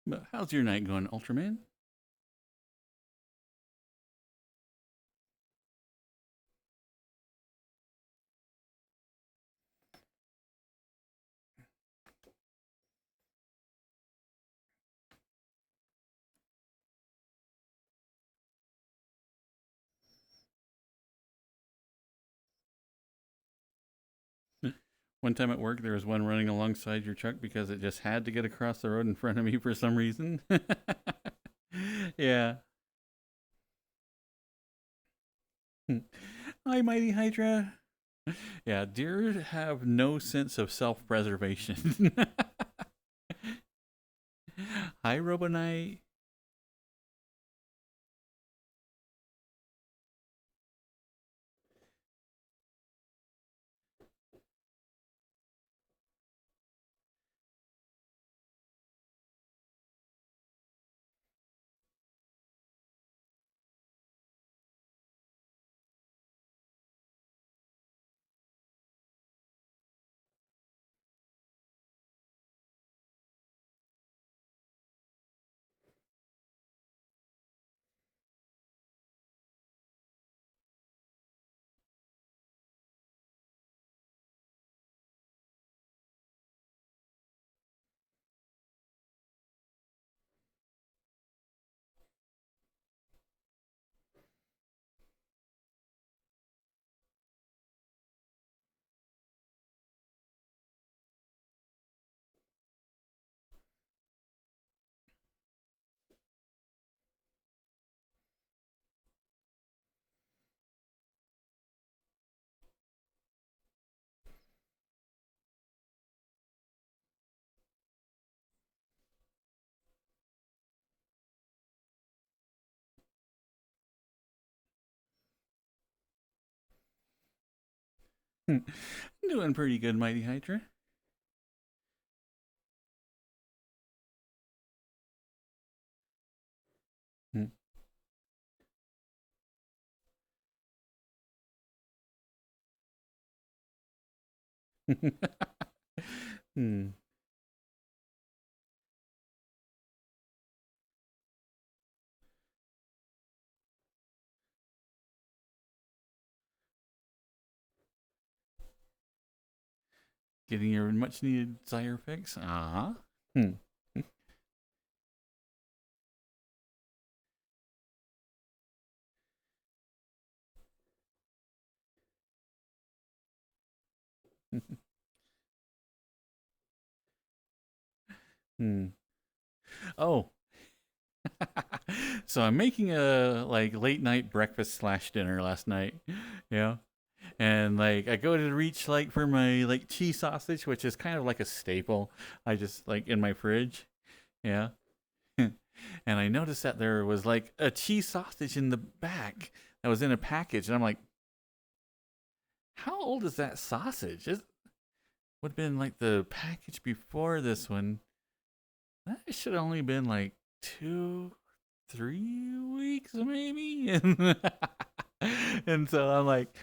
Speaker 1: But how's your night going, Ultraman? One time at work, there was one running alongside your truck because it just had to get across the road in front of me for some reason. Yeah. Hi, Mighty Hydra. Yeah, deer have no sense of self-preservation. Hi, Robonite. Doing pretty good, Mighty Hydra. Hmm. Getting your much needed Zyre fix. Ah. Hmm. Hmm. Oh. So I'm making a like late night breakfast slash dinner last night. Yeah. And like I go to reach like for my like cheese sausage, which is kind of like a staple. I just like in my fridge. Yeah. And I noticed that there was like a cheese sausage in the back that was in a package. And I'm like, how old is that sausage? It would have been like the package before this one. That should have only been like 2, 3 weeks maybe. And so I'm like,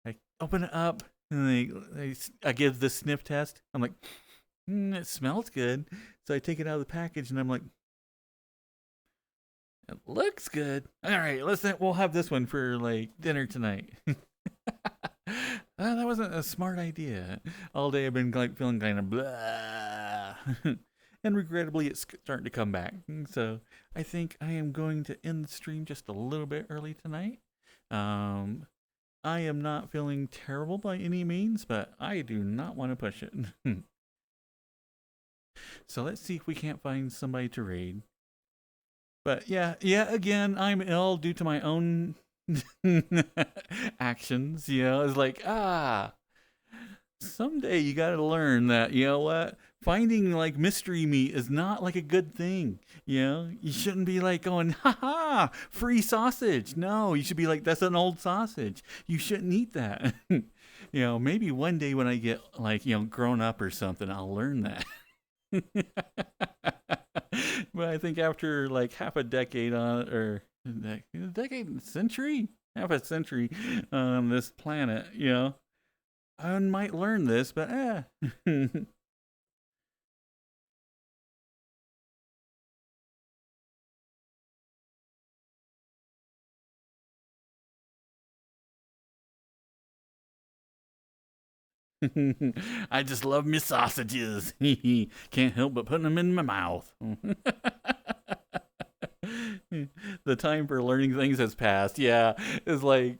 Speaker 1: I open it up and I give the sniff test. I'm like, it smells good. So I take it out of the package and I'm like, it looks good. All right, we'll have this one for like dinner tonight. That wasn't a smart idea. All day I've been like feeling kind of blah. And regrettably, it's starting to come back. So I think I am going to end the stream just a little bit early tonight. I am not feeling terrible by any means, but I do not want to push it. So let's see if we can't find somebody to raid. But yeah, again, I'm ill due to my own actions. It's like, someday you got to learn that, you know what? Finding like mystery meat is not like a good thing. You shouldn't be like going, ha ha, free sausage. No, you should be like, that's an old sausage. You shouldn't eat that. Maybe one day when I get like, grown up or something, I'll learn that. But I think after like half a decade or a decade, century, half a century on this planet, I might learn this, but I just love me sausages. Can't help but putting them in my mouth. The time for learning things has passed. Yeah, it's like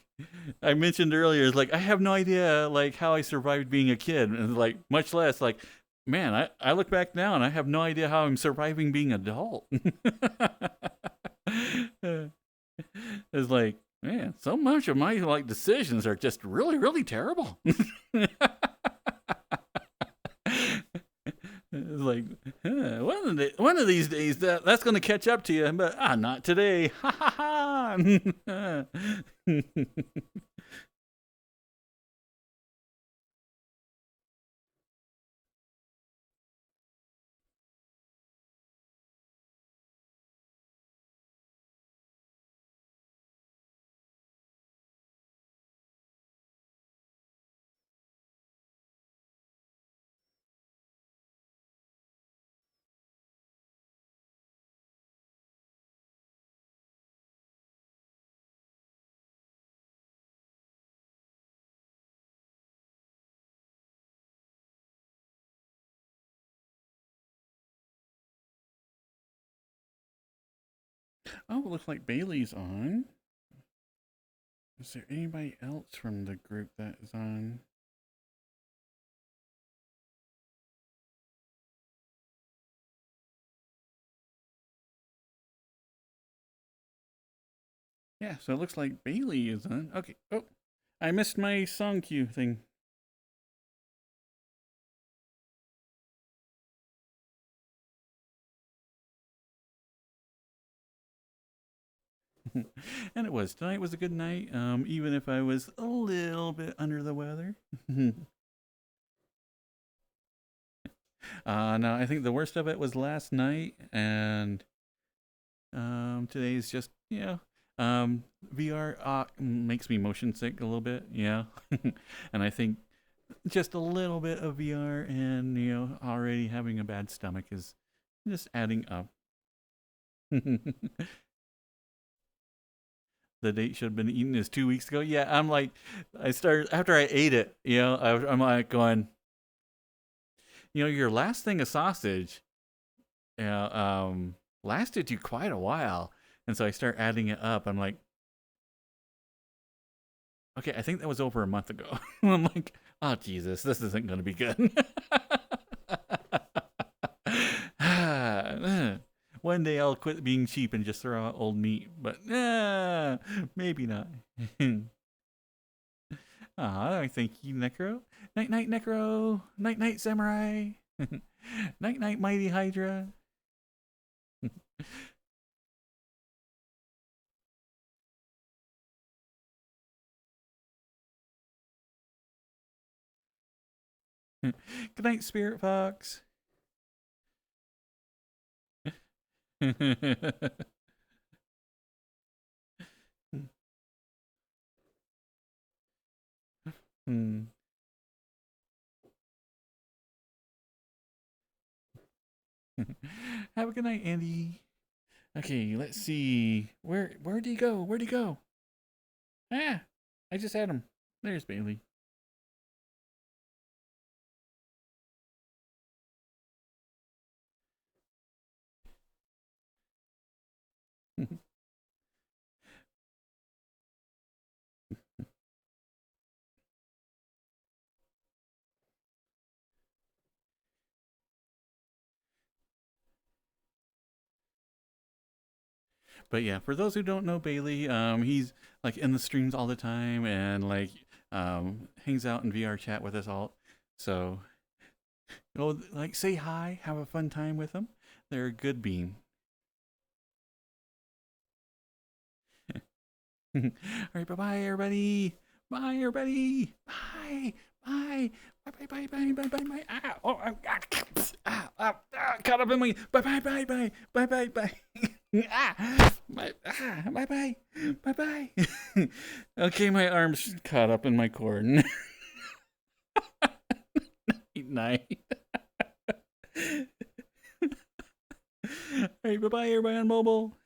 Speaker 1: I mentioned earlier. It's like I have no idea like how I survived being a kid, and like much less like, man, I look back now and I have no idea how I'm surviving being adult. It's like, man, so much of my like decisions are just really, really terrible. It's like, one of these days that's going to catch up to you, but not today. Ha ha ha. Oh, it looks like Bailey's on. Is there anybody else from the group that is on? Yeah, so it looks like Bailey is on. Okay. Oh, I missed my song cue thing. And it was. Tonight was a good night, even if I was a little bit under the weather. No, I think the worst of it was last night, and today's just, VR makes me motion sick a little bit, and I think just a little bit of VR and, already having a bad stomach is just adding up. The date should have been eaten is 2 weeks ago. Yeah, I'm like, I started after I ate it. I'm like going, your last thing of sausage, lasted you quite a while, and so I start adding it up. I'm like, okay, I think that was over a month ago. I'm like, oh Jesus, this isn't going to be good. One day I'll quit being cheap and just throw out old meat, but maybe not. I thank you, Necro. Night night, Necro. Night night, Samurai. Night night, Mighty Hydra. Good night, Spirit Fox. Hmm. Have a good night, Andy. Okay, let's see. Where'd he go? Where'd he go? Ah, I just had him. There's Bailey. But yeah, for those who don't know Bailey, he's like in the streams all the time and like hangs out in VR chat with us all. So go like say hi, have a fun time with them. They're a good bean. All right, bye bye everybody. Bye everybody. Bye. Bye. Bye bye bye bye bye bye. Ah, oh, caught up in my bye bye bye bye bye bye bye. Bye bye bye bye bye. Okay, my arm's caught up in my cord. Night. All right, bye bye everybody on mobile.